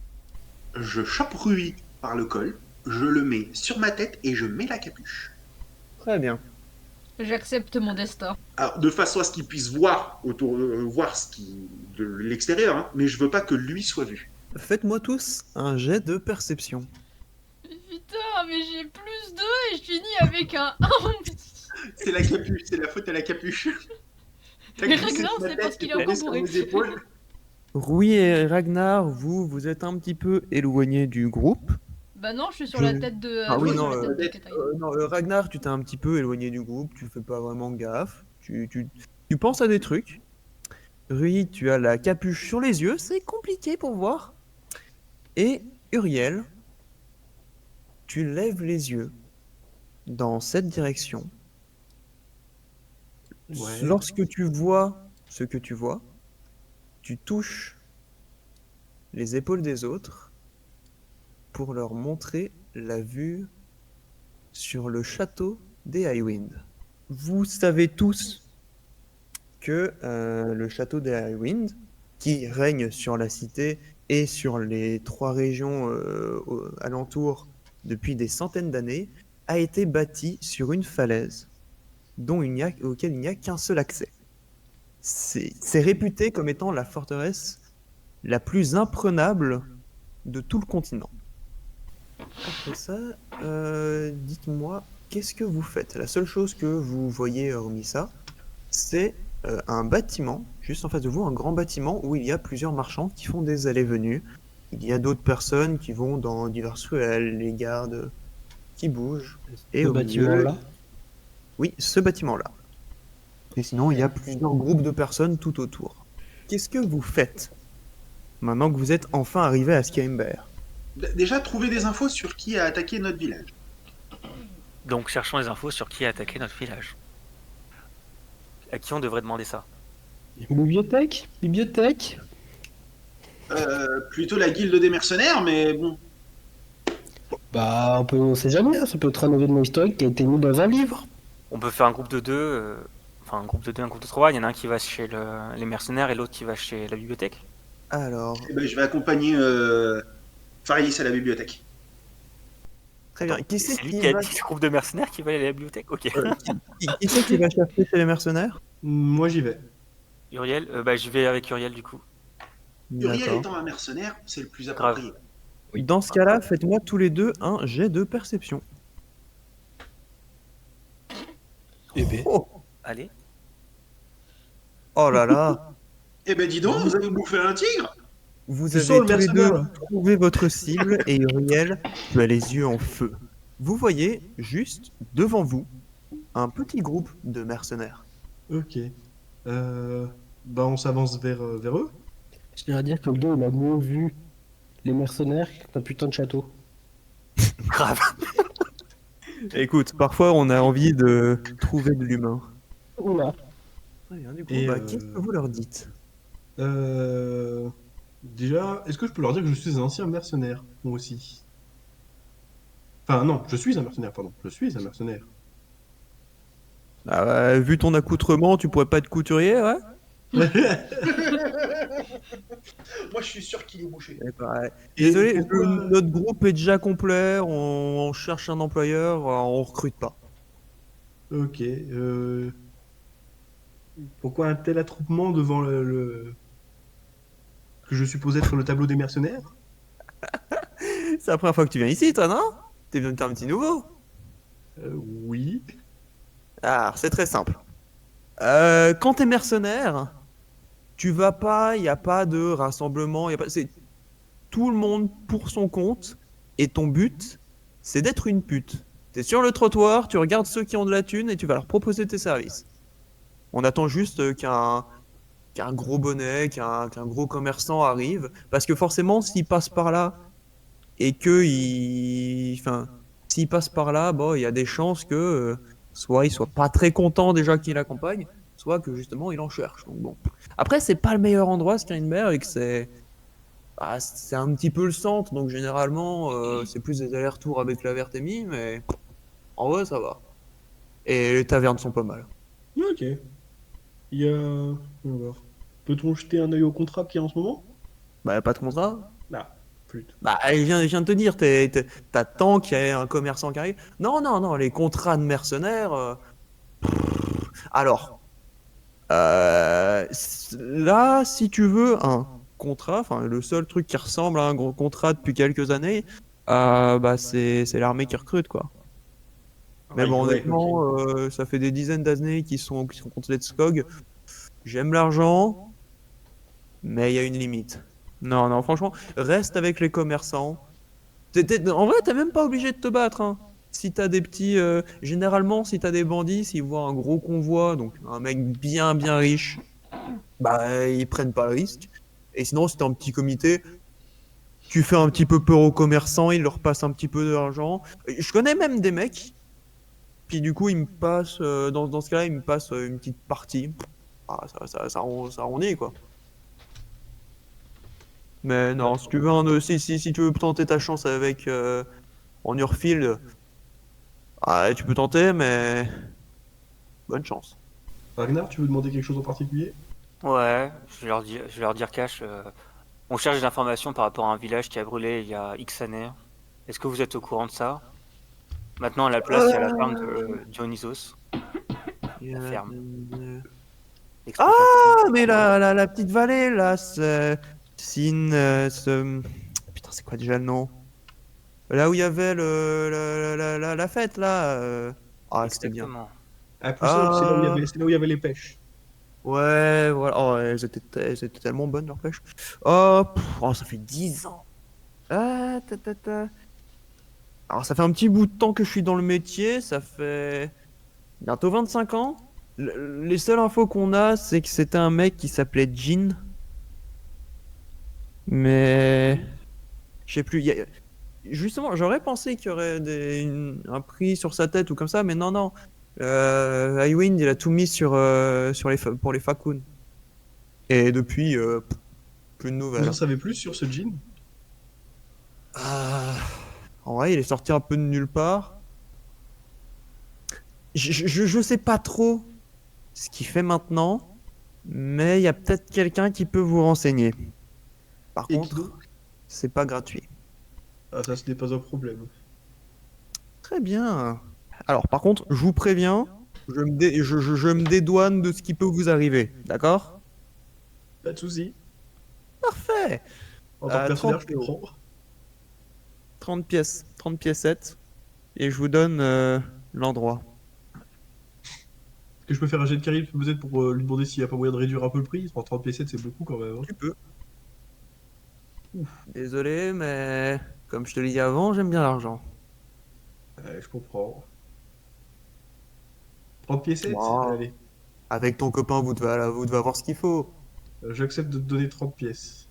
Je chope Rui par le col, je le mets sur ma tête et je mets la capuche. Très bien. J'accepte mon destin. Alors, de façon à ce qu'il puisse voir voir de l'extérieur, hein, mais je veux pas que lui soit vu. Faites-moi tous un jet de perception. Putain, mais j'ai plus 2 et je finis avec un 1. C'est la capuche, c'est la faute à la capuche. T'as Mais glissé Ragnar, de ma c'est tête, parce qu'il t'es est encore tombé sur bourré. mes épaules. Rui et Ragnar, vous êtes un petit peu éloignés du groupe. Bah non, je suis sur la tête de. Ah je oui, suis sur non, la tête de peut-être, Katharina. Non, Ragnar, tu t'es un petit peu éloigné du groupe, tu fais pas vraiment gaffe, tu penses à des trucs. Rui, tu as la capuche sur les yeux, c'est compliqué pour voir. Et Uriel, tu lèves les yeux dans cette direction. Ouais. Lorsque tu vois ce que tu vois, tu touches les épaules des autres pour leur montrer la vue sur le château des Highwind. Vous savez tous que le château des Highwind, qui règne sur la cité et sur les 3 régions alentours depuis des centaines d'années, a été bâti sur une falaise auquel il n'y a qu'un seul accès. C'est réputé comme étant la forteresse la plus imprenable de tout le continent. Après ça, dites-moi, qu'est-ce que vous faites? La seule chose que vous voyez hormis ça, c'est un bâtiment, juste en face de vous, un grand bâtiment où il y a plusieurs marchands qui font des allées-venues. Il y a d'autres personnes qui vont dans diverses ruelles, les gardes qui bougent. Et Le au bâtiment milieu, là. oui, ce bâtiment-là. Et sinon, il y a plusieurs groupes de personnes tout autour. Qu'est-ce que vous faites maintenant que vous êtes enfin arrivé à Skirimberg? Déjà, trouver des infos sur qui a attaqué notre village. Donc cherchons les infos sur qui a attaqué notre village. À qui on devrait demander ça? Bibliothèque? Bibliothèque? Plutôt la guilde des mercenaires, mais bon. Bah, on sait jamais, hein, ça peut être un événement historique qui a été mis dans un livre. On peut faire un groupe de 2, enfin un groupe de 2, un groupe de 3. Il y en a un qui va chez les mercenaires et l'autre qui va chez la bibliothèque. Alors, Eh ben, je vais accompagner Faris à la bibliothèque. très bien. Attends, Qui c'est c'est lui qui qui a va... dit ce groupe de mercenaires qui va aller à la bibliothèque? Ok. qui c'est qui va chercher chez les mercenaires? Moi j'y vais. Uriel, bah je vais avec Uriel du coup. Uriel D'accord. étant un mercenaire, c'est le plus Grave. approprié. Dans ce cas-là, faites-moi tous les deux un jet de perception. Eh ben. Oh, Allez. oh là là, Eh ben dis donc, vous avez bouffé un tigre. vous Tu avez sens le tous les deux mercenaire, là. trouvé votre cible et Uriel, tu as les yeux en feu. Vous voyez juste devant vous un petit groupe de mercenaires. Ok. Bah on s'avance vers eux. Je tiens à dire que le gars il a mieux vu les mercenaires qu'un putain de château. Grave. Écoute, parfois on a envie de trouver de l'humain. Oula. Très bien, du coup, Et, qu'est-ce que vous leur dites? Déjà, est-ce que je peux leur dire que je suis un ancien mercenaire, moi aussi? Enfin non, je suis un mercenaire, pardon. Je suis un mercenaire. Ah ouais, vu ton accoutrement, tu pourrais pas être couturier, ouais? Moi, je suis sûr qu'il est bouché. Eh ben, ouais. Et Désolé, pourquoi, notre groupe est déjà complet, on cherche un employeur, on recrute pas. ok, pourquoi un tel attroupement devant que je suppose être le tableau des mercenaires? C'est la première fois que tu viens ici, toi, non? T'es venu me faire un petit nouveau. Oui. Alors, c'est très simple. Quand t'es mercenaire, tu vas pas, il n'y a pas de rassemblement, c'est tout le monde pour son compte, et ton but, c'est d'être une pute. T'es sur le trottoir, tu regardes ceux qui ont de la thune et tu vas leur proposer tes services. On attend juste qu'un gros bonnet, qu'un gros commerçant arrive, parce que forcément, s'il passe par là et enfin, s'il passe par là, bon, il y a des chances que soit il soit pas très content déjà qu'il accompagne, soit que justement il en cherche. Donc bon. Après, c'est pas le meilleur endroit, Steinberg, et que c'est un petit peu le centre, donc généralement c'est plus des allers-retours avec la Vertemi, mais en vrai ça va. Et les tavernes sont pas mal. Ok. Il y a... On va voir. Peut-on jeter un œil au contrat qu'il y a en ce moment? Bah pas de contrat. Ah, flûte. Bah je viens de te dire, t'attends qu'il y ait un commerçant qui arrive. Non, non, non, les contrats de mercenaires. Alors, là, si tu veux un contrat, enfin le seul truc qui ressemble à un gros contrat depuis quelques années, bah c'est l'armée qui recrute quoi. Mais bon, Ouais, honnêtement, ça fait des dizaines d'années qu'ils sont contre les SCOG. J'aime l'argent, mais il y a une limite. Non, non, franchement, reste avec les commerçants. En vrai, t'es même pas obligé de te battre, hein. Si t'as des petits. Généralement, si t'as des bandits, s'ils voient un gros convoi, donc un mec bien bien riche, bah ils prennent pas le risque. Et sinon, si t'es en petit comité, tu fais un petit peu peur aux commerçants, ils leur passent un petit peu d'argent. Je connais même des mecs, puis du coup, ils me passent. Dans ce cas-là, ils me passent une petite partie. Ah, ça arrondit, quoi. Mais non, si tu veux, si tu veux tenter ta chance avec en Urfield, ah, tu peux tenter, mais bonne chance. Ragnar, tu veux demander quelque chose en particulier? Ouais, je vais leur dire cash. On cherche des informations par rapport à un village qui a brûlé il y a X années. Est-ce que vous êtes au courant de ça? Maintenant, à la place, il y a la ferme de Dionysos, la ferme. L'expression Ah, mais la petite vallée, là, c'est putain, c'est quoi déjà le nom? Là où il y avait la fête, là. Ah, c'était bien. exactement. Ah, plus simple, Ah, c'est là où il y avait les pêches. ouais, voilà. Oh, elles étaient tellement bonnes, leur pêche. Oh, oh, ça fait 10 ans. Ah, Alors, ça fait un petit bout de temps que je suis dans le métier. Ça fait bientôt 25 ans. Les seules infos qu'on a, c'est que c'était un mec qui s'appelait Jean. Mais je sais plus. Justement, j'aurais pensé qu'il y aurait un prix sur sa tête ou comme ça, mais non, non. Highwind, il a tout mis pour les Fakoun. Et depuis, plus de Vous nouvelles. en savez plus sur ce jean? Ah, en vrai, il est sorti un peu de nulle part. Je sais pas trop ce qu'il fait maintenant, mais il y a peut-être quelqu'un qui peut vous renseigner. Par Et qui contre, donc? c'est pas gratuit. Ah, ça, ce n'est pas un problème. Très bien. Alors, par contre, je vous préviens, je me dédouane de ce qui peut vous arriver. D'accord? Pas de soucis. Parfait. En tant que 30 mercenaire, je PO. comprends. 30 piècettes. Et je vous donne l'endroit. Est-ce que je peux faire un jet de charisme peut-être pour lui demander s'il n'y a pas moyen de réduire un peu le prix? 30 pièces, c'est beaucoup quand même, hein. Tu peux. Désolé, mais comme je te l'ai dit avant, j'aime bien l'argent. Ouais, je comprends. 30 pièces? Wow. Allez, Avec ton copain, vous devez avoir ce qu'il faut. j'accepte de te donner 30 pièces.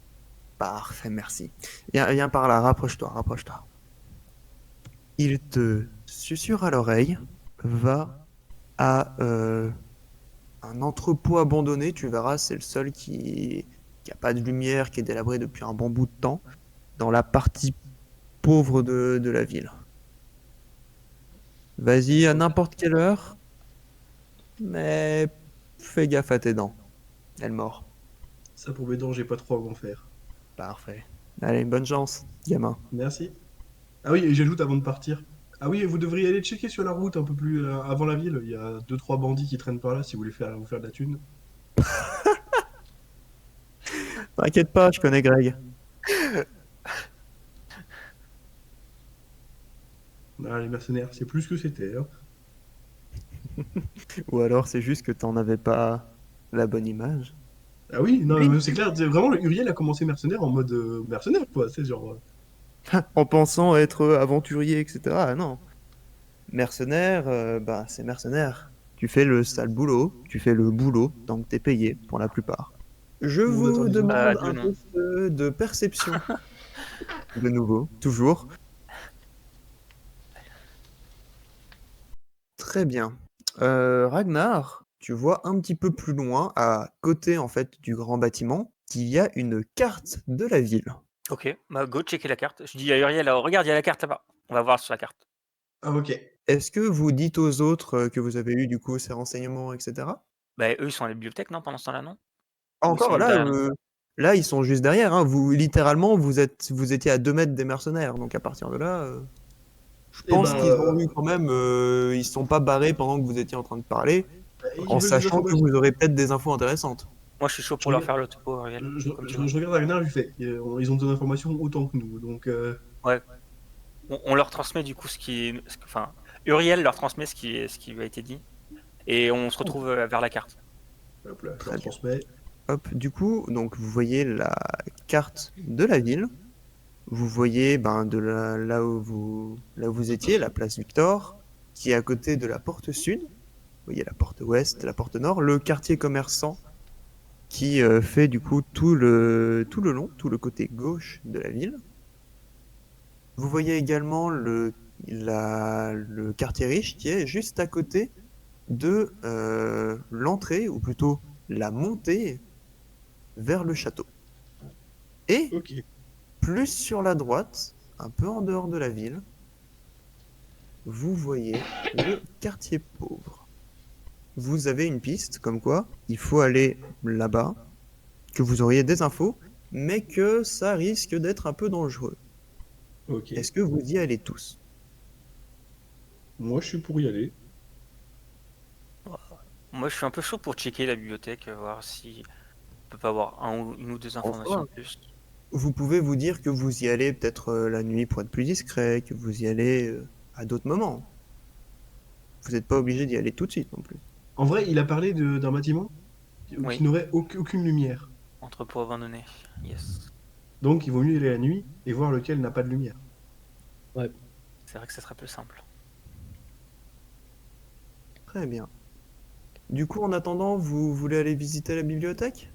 Parfait, merci. Viens par là, rapproche-toi, rapproche-toi. Il te susurre à l'oreille, va à un entrepôt abandonné, tu verras, c'est le seul qui a pas de lumière, qui est délabré depuis un bon bout de temps, dans la partie pauvre de la ville. Vas-y, à n'importe quelle heure, Mais fais gaffe à tes dents. Elle mord. Ça pour mes dents, j'ai pas trop à m'en faire. Parfait. Allez, bonne chance, gamin. Merci. Ah oui, et j'ajoute avant de partir. Ah oui, et vous devriez aller checker sur la route un peu plus avant la ville. Il y a 2-3 bandits qui traînent par là si vous voulez vous faire de la thune. T'inquiète pas, je connais Greg. Ah, les mercenaires, c'est plus que c'était. Hein. Ou alors c'est juste que t'en avais pas la bonne image. Ah oui, non, Oui. mais c'est clair, vraiment, Uriel a commencé mercenaire en mode mercenaire, quoi. C'est genre. En pensant être aventurier, etc. Ah non. Mercenaire, bah c'est mercenaire. Tu fais le sale boulot, tu fais le boulot tant que t'es payé pour la plupart. Je Bon, vous attends, disons. demande Dieu un non. test de perception. De nouveau, toujours. Très bien. Ragnar, tu vois un petit peu plus loin, à côté en fait du grand bâtiment, qu'il y a une carte de la ville. Ok, bah go checker la carte. Je dis à Uriel, alors, regarde, il y a la carte là-bas. On va voir sur la carte. Ah, ok. Est-ce que vous dites aux autres que vous avez eu du coup ces renseignements, etc. Bah eux, ils sont à la bibliothèque, non, pendant ce temps-là, non? Ou ils Encore sont là, derrière nous? là ils sont juste derrière. Hein. Vous littéralement vous étiez à 2 mètres des mercenaires, donc à partir de là, je Eh pense ben, qu'ils ont eu quand même. Ils se sont pas barrés pendant que vous étiez en train de parler, ils en veulent des sachant que informations. vous aurez peut-être des infos intéressantes. Moi, je suis chaud Je pour leur regarde, faire le topo, Uriel. Comme tu veux. je regarde Ragnar, je lui fais. Ils ont des informations autant que nous. Donc, Ouais. On leur transmet du coup enfin, Uriel leur transmet ce qui lui a été dit. Et on se retrouve vers la carte. hop là, je Très leur bien. transmets. Hop, du coup, donc vous voyez la carte de la ville. Vous voyez ben, là où vous étiez, la place Victor, qui est à côté de la porte sud. Vous voyez la porte ouest, la porte nord, le quartier commerçant qui fait du coup tout le long, tout le côté gauche de la ville. Vous voyez également le quartier riche qui est juste à côté de l'entrée, ou plutôt la montée vers le château. Et Ok. plus sur la droite, un peu en dehors de la ville, vous voyez le quartier pauvre. Vous avez une piste comme quoi il faut aller là-bas, que vous auriez des infos, mais que ça risque d'être un peu dangereux. Ok. Est-ce que vous y allez tous? Moi, je suis pour y aller. Moi, je suis un peu chaud pour checker la bibliothèque, voir si on peut pas avoir une ou deux informations Enfin, de plus. vous pouvez vous dire que vous y allez peut-être la nuit pour être plus discret, que vous y allez à d'autres moments. Vous n'êtes pas obligé d'y aller tout de suite non plus. En vrai, il a parlé d'un bâtiment Oui. qui n'aurait aucune lumière. Entrepôt abandonné. Yes. Donc, il vaut mieux y aller la nuit et voir lequel n'a pas de lumière. C'est vrai que ça serait plus simple. Très bien. Du coup, en attendant, vous voulez aller visiter la bibliothèque?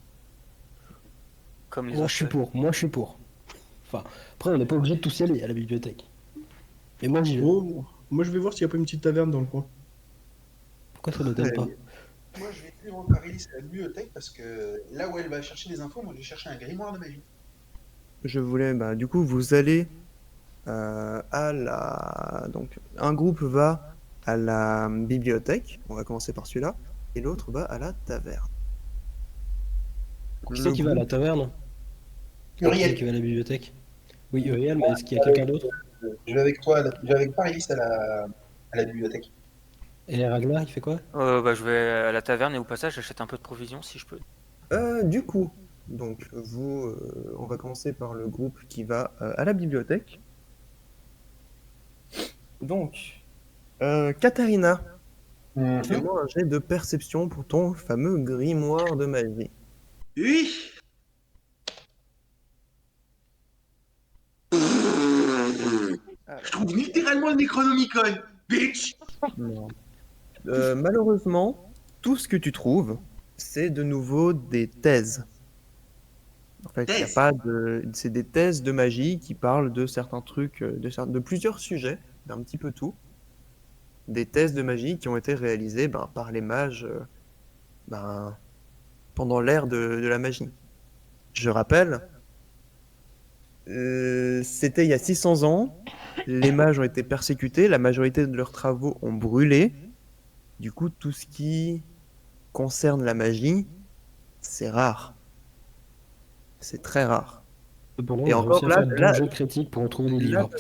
Comme les Moi, autres. je suis pour. Moi, je suis pour. Enfin, après, on n'est pas obligé de tous y aller à la bibliothèque. Et moi, j'y vais. Oh, moi, je vais voir s'il n'y a pas une petite taverne dans le coin. Pourquoi ça ne donne pas? Moi, je vais suivre Parilis à la bibliothèque parce que là où elle va chercher des infos, moi, je vais chercher un grimoire de magie. Je voulais, bah, du coup, vous allez à la. Donc, un groupe va à la bibliothèque, on va commencer par celui-là, et l'autre va à la taverne. Qui c'est qui va à la taverne? Qui c'est Uriel, qui va à la bibliothèque? Oui, Uriel, mais est-ce qu'il y a quelqu'un d'autre? je vais avec toi, je vais avec Parilis à la bibliothèque. Et Ragnar, il fait quoi? Bah, je vais à la taverne et au passage, j'achète un peu de provisions si je peux. Du coup, donc, on va commencer par le groupe qui va à la bibliothèque. Donc, Katharina, fais-moi un jet de perception pour ton fameux grimoire de magie. Oui. Je trouve littéralement le Necronomicon, bitch. Non. Malheureusement, tout ce que tu trouves, c'est de nouveau des thèses. En fait, il y a Thèse. pas de... c'est des thèses de magie qui parlent de certains trucs, de plusieurs sujets, d'un petit peu tout. Des thèses de magie qui ont été réalisées par les mages pendant l'ère de la magie. Je rappelle, c'était il y a 600 ans, les mages ont été persécutés, la majorité de leurs travaux ont brûlé. Du coup, tout ce qui concerne la magie, c'est rare. C'est très rare. Cependant, Et j'ai encore réussi à là, faire 2 jeux critiques pour en trouver des là, livres.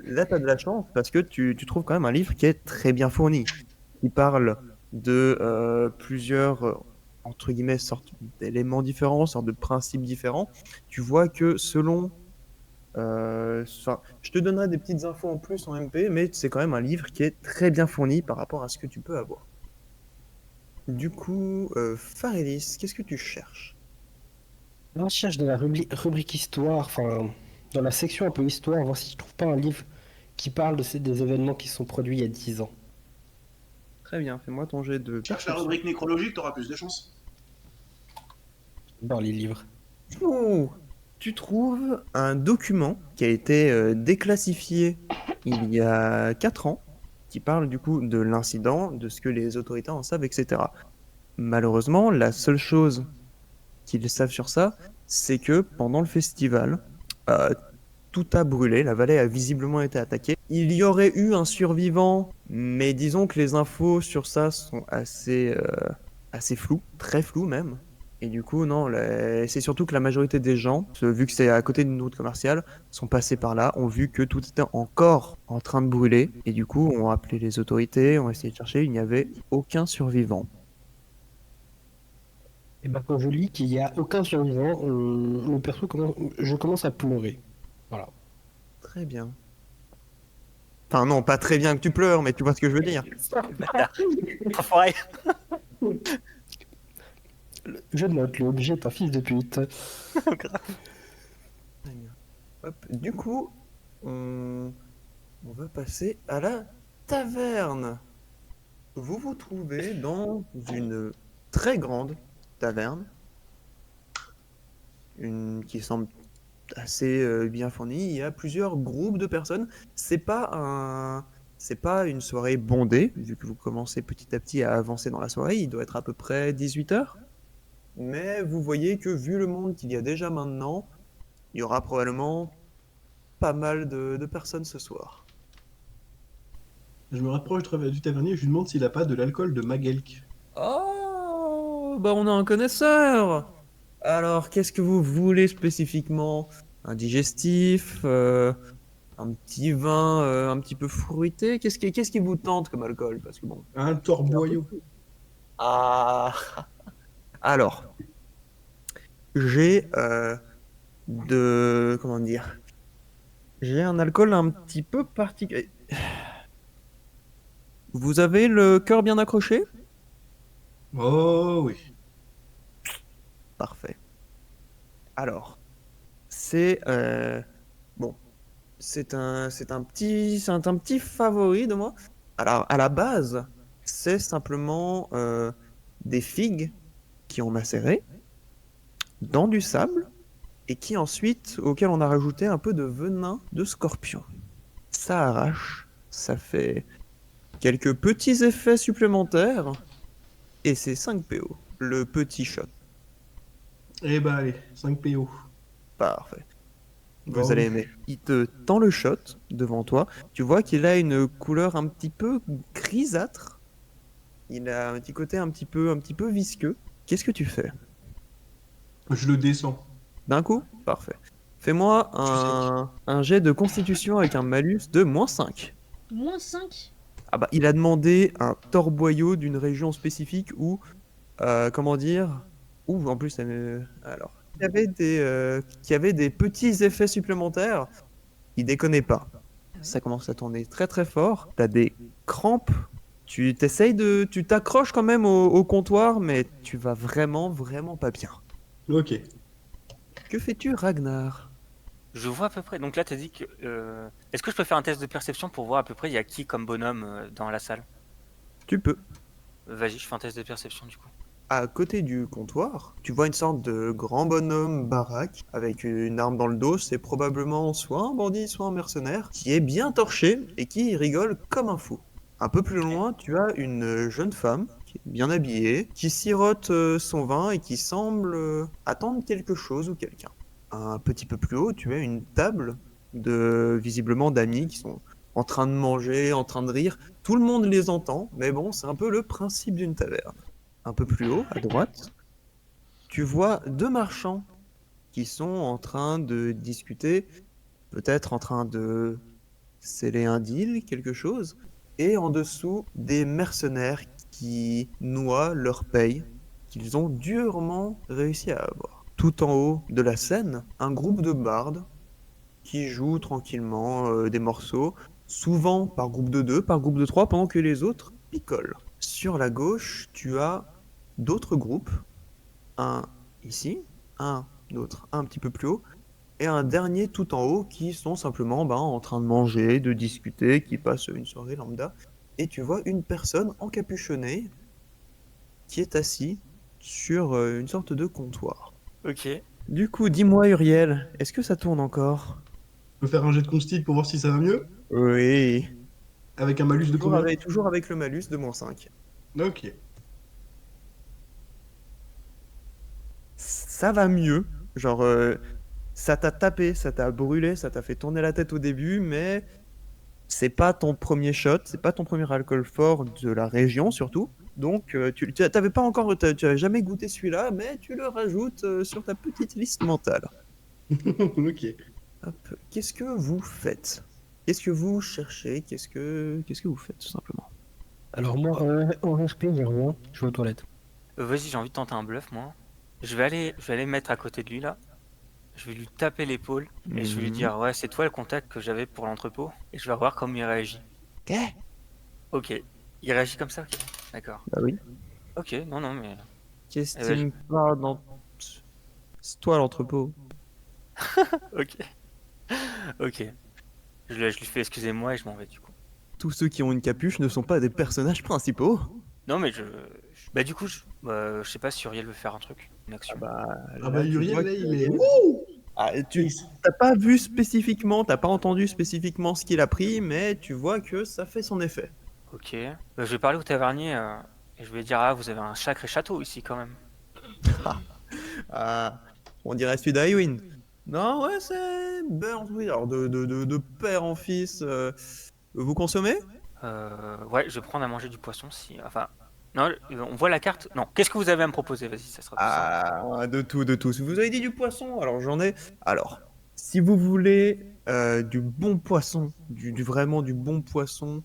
là, t'as de la chance parce que tu trouves quand même un livre qui est très bien fourni. Il parle de plusieurs, entre guillemets, sortes d'éléments différents, sortes de principes différents. Tu vois que selon... enfin, je te donnerai des petites infos en plus en MP, mais c'est quand même un livre qui est très bien fourni par rapport à ce que tu peux avoir. Du coup, Farilis, qu'est-ce que tu cherches? Là, je cherche dans la rubrique histoire, enfin, dans la section un peu histoire, voir si je trouve pas un livre qui parle des événements qui se sont produits il y a 10 ans. Très bien, fais-moi ton jet de Cherche la perception. rubrique nécrologique, t'auras plus de chance. Dans les livres. Ouh, tu trouves un document qui a été déclassifié il y a 4 ans, qui parle du coup de l'incident, de ce que les autorités en savent, etc. Malheureusement, la seule chose qu'ils savent sur ça, c'est que pendant le festival, euh, tout a brûlé, la vallée a visiblement été attaquée. Il y aurait eu un survivant, mais disons que les infos sur ça sont assez floues, très floues même. Et du coup, non, c'est surtout que la majorité des gens, vu que c'est à côté d'une route commerciale, sont passés par là, ont vu que tout était encore en train de brûler, et du coup, ont appelé les autorités, ont essayé de chercher, il n'y avait aucun survivant. Et ben quand je lis qu'il n'y a aucun survivant, le perso je commence à pleurer. Voilà. Très bien. Enfin non, pas très bien que tu pleures, mais tu vois ce que je veux dire. Bâtard. Enfoiré. Je note, l'objet est un fils de pute. Très bien. Hop, du coup, on va passer à la taverne. Vous vous trouvez dans une très grande taverne, qui semble assez bien fournie. Il y a plusieurs groupes de personnes. C'est pas une soirée bondée, vu que vous commencez petit à petit à avancer dans la soirée. Il doit être à peu près 18h. Mais vous voyez que vu le monde qu'il y a déjà maintenant, il y aura probablement pas mal de personnes ce soir. Je me rapproche du tavernier et je lui demande s'il a pas de l'alcool de Magelk. Oh, bah on a un connaisseur. Alors, qu'est-ce que vous voulez spécifiquement? Un digestif, un petit vin, un petit peu fruité? Qu'est-ce qui vous tente comme alcool? Parce que bon. Un torboyau. Ah. Alors, j'ai comment dire? J'ai un alcool un petit peu particulier. Vous avez le cœur bien accroché? Oh oui. Parfait. Alors, c'est bon, c'est un petit favori de moi. Alors, à la base, c'est simplement des figues qui ont macéré dans du sable et qui ensuite, auquel on a rajouté un peu de venin de scorpion. Ça arrache, ça fait quelques petits effets supplémentaires et c'est 5 PO, le petit shot. Eh ben allez, 5 PO. Parfait. Vous Bon. allez aimer. Il te tend le shot devant toi. Tu vois qu'il a une couleur un petit peu grisâtre. Il a un petit côté un petit peu visqueux. Qu'est-ce que tu fais? Je le descends. D'un coup? Parfait. Fais-moi un jet de constitution avec un malus de -5. Moins 5. Ah bah, il a demandé un torboyau d'une région spécifique où, comment dire, ou en plus, alors, qui avait des petits effets supplémentaires. Il déconne pas. Ça commence à tourner très très fort. T'as des crampes. Tu t'accroches quand même au comptoir, mais tu vas vraiment pas bien. Ok. Que fais-tu, Ragnar? Je vois à peu près. Donc là, t'as dit que. Est-ce que je peux faire un test de perception pour voir à peu près il y a qui comme bonhomme dans la salle? Tu peux. Vas-y, je fais un test de perception du coup. À côté du comptoir, tu vois une sorte de grand bonhomme baraque avec une arme dans le dos. C'est probablement soit un bandit, soit un mercenaire qui est bien torché et qui rigole comme un fou. Un peu plus loin, tu as une jeune femme qui est bien habillée, qui sirote son vin et qui semble attendre quelque chose ou quelqu'un. Un petit peu plus haut, tu as une table visiblement d'amis qui sont en train de manger, en train de rire. Tout le monde les entend, mais bon, c'est un peu le principe d'une taverne. un peu plus haut, à droite, tu vois deux marchands qui sont en train de discuter, peut-être en train de sceller un deal, quelque chose, et en dessous, des mercenaires qui noient leur paye qu'ils ont durement réussi à avoir. Tout en haut de la scène, un groupe de bardes qui jouent tranquillement des morceaux, souvent par groupe de 2, par groupe de 3, pendant que les autres picolent. Sur la gauche, tu as d'autres groupes, un ici, un autre un petit peu plus haut, et un dernier tout en haut qui sont simplement en train de manger, de discuter, qui passent une soirée lambda. Et tu vois une personne encapuchonnée qui est assise sur une sorte de comptoir. Ok. Du coup, dis-moi Uriel, est-ce que ça tourne encore? Je peux faire un jet de consti pour voir si ça va mieux? Oui. Avec un malus de combien? Toujours avec le malus de -5. Ok. Ça va mieux. Genre, ça t'a tapé, ça t'a brûlé, ça t'a fait tourner la tête au début, mais c'est pas ton premier shot, c'est pas ton premier alcool fort de la région surtout. Donc, tu t'avais pas encore, tu avais jamais goûté celui-là, mais tu le rajoutes sur ta petite liste mentale. Ok. Hop. Qu'est-ce que vous faites? Qu'est-ce que vous cherchez? Qu'est-ce que vous faites tout simplement? Alors moi, en RP, j'ai rien. Je vais aux toilettes. Vas-y, j'ai envie de tenter un bluff, moi. Je vais aller me mettre à côté de lui, là. Je vais lui taper l'épaule et je vais lui Mhm. dire, ouais, c'est toi le contact que j'avais pour l'entrepôt. Et je vais voir comment il réagit. Qu'est-ce? Ok. Il réagit comme ça, ok. D'accord. Bah oui. Ok, non, non, mais... Qu'est-ce Eh que ben, tu me parles dans... C'est toi l'entrepôt. Ok. Ok. Je lui fais excusez-moi et je m'en vais, du coup. Tous ceux qui ont une capuche ne sont pas des personnages principaux. Non, mais bah, du coup, je sais pas si Uriel veut faire un truc, une action. Ah là, bah tu Uriel, vois là, que- il est... tu t'as pas vu spécifiquement, t'as pas entendu spécifiquement ce qu'il a pris, mais tu vois que ça fait son effet. Ok. Bah, je vais parler au tavernier et je vais dire, ah, vous avez un sacré château ici, quand même. Ah, on dirait celui d'Aywin. Non, ouais, c'est belle entreprise. Alors, de père en fils, vous consommez? Ouais, je vais prendre à manger du poisson si... Enfin... Non, on voit la carte. Non, qu'est-ce que vous avez à me proposer? Vas-y, ça sera plus simple. Ah, de tout, de tout. Si vous avez dit du poisson, alors j'en ai. Alors, si vous voulez du bon poisson, vraiment du bon poisson,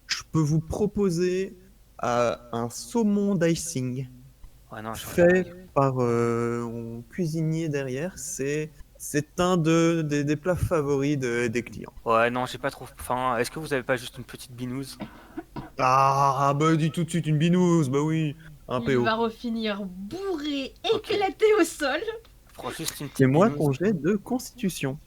je peux vous proposer un saumon d'icing Ouais, non, fait par mon cuisinier derrière. C'est un des plats favoris des clients. Ouais, non, j'ai pas trop faim. Est-ce que vous avez pas juste une petite binouse? Ah, bah dis tout de suite une binouse, bah oui, un Il PO. va refinir bourré, Ok. éclaté au sol. Prends juste une petite C'est moi binouse. ton jet de constitution.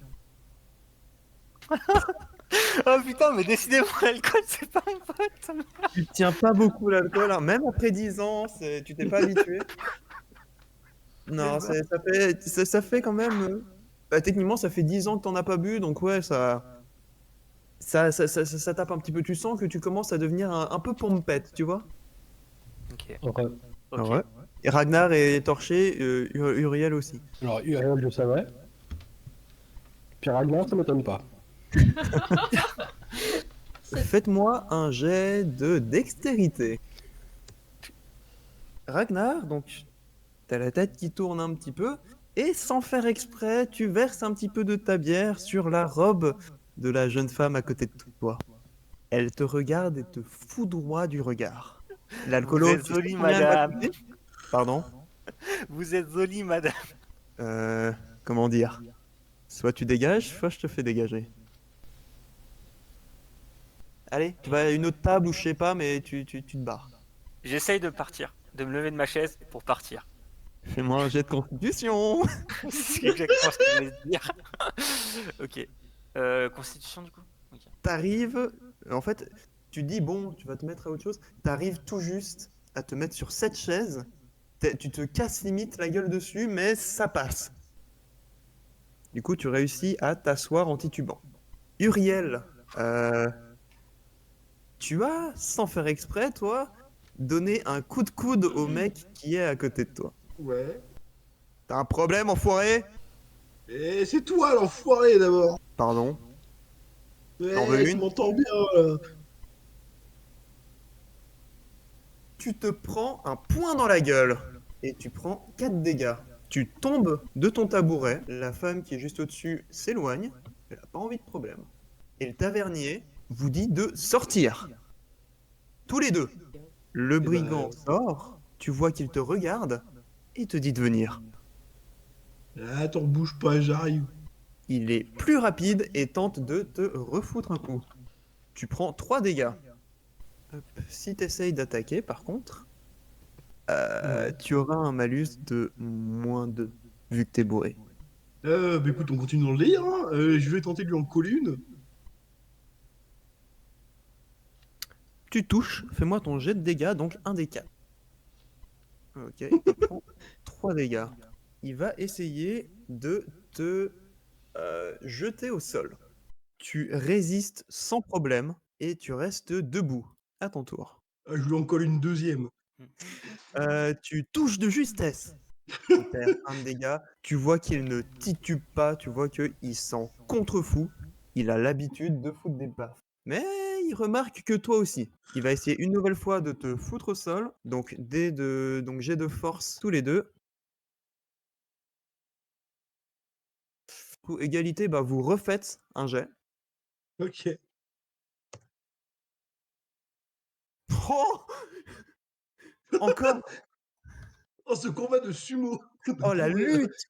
Oh putain, mais décidément, l'alcool, c'est pas mon pote. Tu tiens pas beaucoup l'alcool, hein. Même après 10 ans, tu t'es pas habitué. Non, ça fait quand même. Techniquement, ça fait 10 ans que t'en as pas bu, donc ouais, ça tape un petit peu. Tu sens que tu commences à devenir un peu pompette, tu vois? Ok. Ok. Ok. Ouais. Et Ragnar est torché, Uriel aussi. Alors, Uriel, je savais. Puis Ragnar, ça m'étonne pas. Faites-moi un jet de dextérité. Ragnar, donc, t'as la tête qui tourne un petit peu, et sans faire exprès, tu verses un petit peu de ta bière sur la robe de la jeune femme à côté de toi. Elle te regarde et te foudroie du regard. L'alcoolo, Vous êtes tu sais jolie, combien elle va madame. coûter? Pardon? Vous êtes jolie, madame. Comment dire? Soit tu dégages, soit je te fais dégager. Allez, tu vas à une autre table ou je sais pas, mais tu te barres. J'essaye de partir, de me lever de ma chaise pour partir. Fais-moi un jet de constitution. C'est exactement ce que je voulais te dire. Ok. Constitution, du coup? Ok. T'arrives, en fait, tu dis bon, tu vas te mettre à autre chose. T'arrives tout juste à te mettre sur cette chaise. Tu te casses limite la gueule dessus, mais ça passe. Du coup, tu réussis à t'asseoir en titubant. Uriel, tu as, sans faire exprès, toi, donné un coup de coude au mec qui est à côté de toi. Ouais. T'as un problème, enfoiré? Et c'est toi l'enfoiré d'abord. Pardon. T'en veux Ouais, tu une? m'entends bien là. Tu te prends un poing dans la gueule et tu prends 4 dégâts. Tu tombes de ton tabouret, la femme qui est juste au-dessus s'éloigne, elle n'a pas envie de problème. Et le tavernier vous dit de sortir. Tous les deux. Le Eh ben, brigand sort, tu vois qu'il te regarde et te dit de venir. Attends, bouge pas, j'arrive. Il est plus rapide et tente de te refoutre un coup. Tu prends 3 dégâts. Hop. Si tu essayes d'attaquer, par contre, Ouais. tu auras un malus de -2, vu que t'es bourré. Bah écoute, on continue dans le délire, hein. Je vais tenter de lui en coller une. Tu touches, fais-moi ton jet de dégâts, donc 1 des 4. Ok, il prend 3 dégâts. Il va essayer de te jeter au sol. Tu résistes sans problème et tu restes debout. À ton tour. Je lui en colle une deuxième. Tu touches de justesse. Il perd 1 de dégâts. Tu vois qu'il ne titube pas, tu vois qu'il s'en contrefou. Il a l'habitude de foutre des baffes. Mais il remarque que toi aussi. Il va essayer une nouvelle fois de te foutre au sol. Donc jet de force tous les deux. Coup égalité, bah vous refaites un jet. Ok. Oh Encore Oh, ce combat de sumo. Oh la lutte!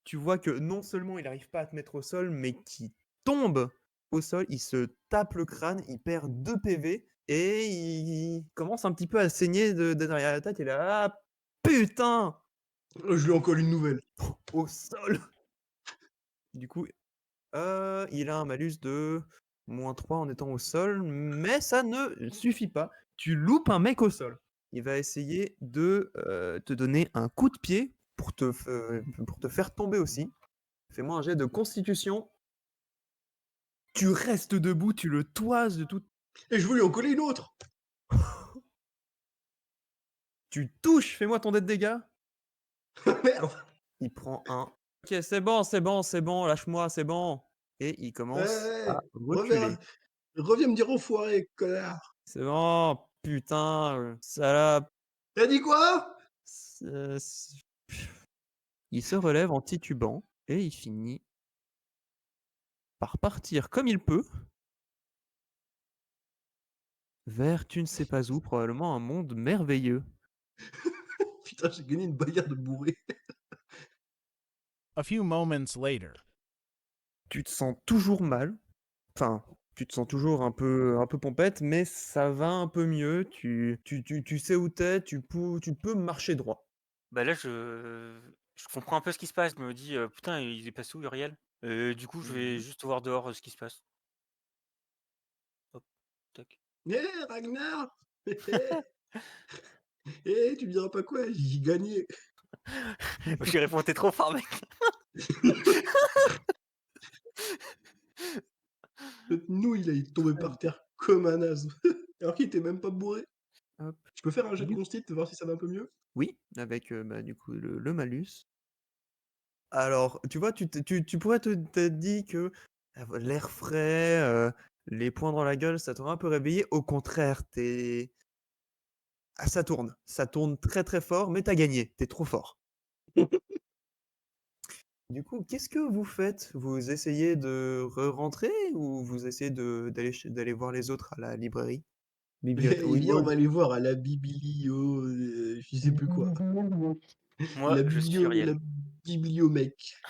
Tu vois que non seulement il n'arrive pas à te mettre au sol, mais qu'il tombe au sol, il se tape le crâne, il perd 2 PV et il commence un petit peu à saigner de derrière la tête. Il est là, ah putain! Je lui en colle une nouvelle. Au sol. Du coup, il a un malus de -3 en étant au sol, mais ça ne suffit pas. Tu loupes un mec au sol. Il va essayer de te donner un coup de pied pour te faire tomber aussi. Fais-moi un jet de constitution. Tu restes debout, tu le toises de tout. Et je veux lui en coller une autre. Tu touches, fais-moi ton dé de dégâts. Merde. Il prend un. Ok, c'est bon, c'est bon, c'est bon, lâche-moi, c'est bon. Et il commence à reculer. Reviens me dire enfoiré, connard. C'est bon, putain, salope. T'as dit quoi? Il se relève en titubant et il finit par partir comme il peut vers tu ne sais pas où, probablement un monde merveilleux. Putain, j'ai gagné une bagarre de bourré. A few moments later. Tu te sens toujours mal. Enfin, tu te sens toujours un peu pompette, mais ça va un peu mieux. Tu sais où t'es, tu peux marcher droit. Bah là, je comprends un peu ce qui se passe. Je me dis, putain, il est passé où, Uriel? Du coup, je vais juste voir dehors ce qui se passe. Hop, tac. Ragnar. Tu me diras pas quoi, j'ai gagné. J'ai répondu trop fort, mec. Nous, il est tombé par terre comme un as. Alors qu'il était même pas bourré. Hop. Je peux faire un jet de consti, voir si ça va un peu mieux? Oui, avec du coup le malus. Alors, tu vois, tu pourrais te dire que l'air frais, les poings dans la gueule, ça t'aurait un peu réveillé. Au contraire, ça tourne très très fort, mais t'as gagné, t'es trop fort. Du coup, qu'est-ce que vous faites? Vous essayez de rentrer ou vous essayez d'aller voir les autres à la librairie? Bibliothèque, Eh oui, bien, on va aller voir à la biblio, je sais plus quoi. Moi, je suis Uriel. La bibliomec.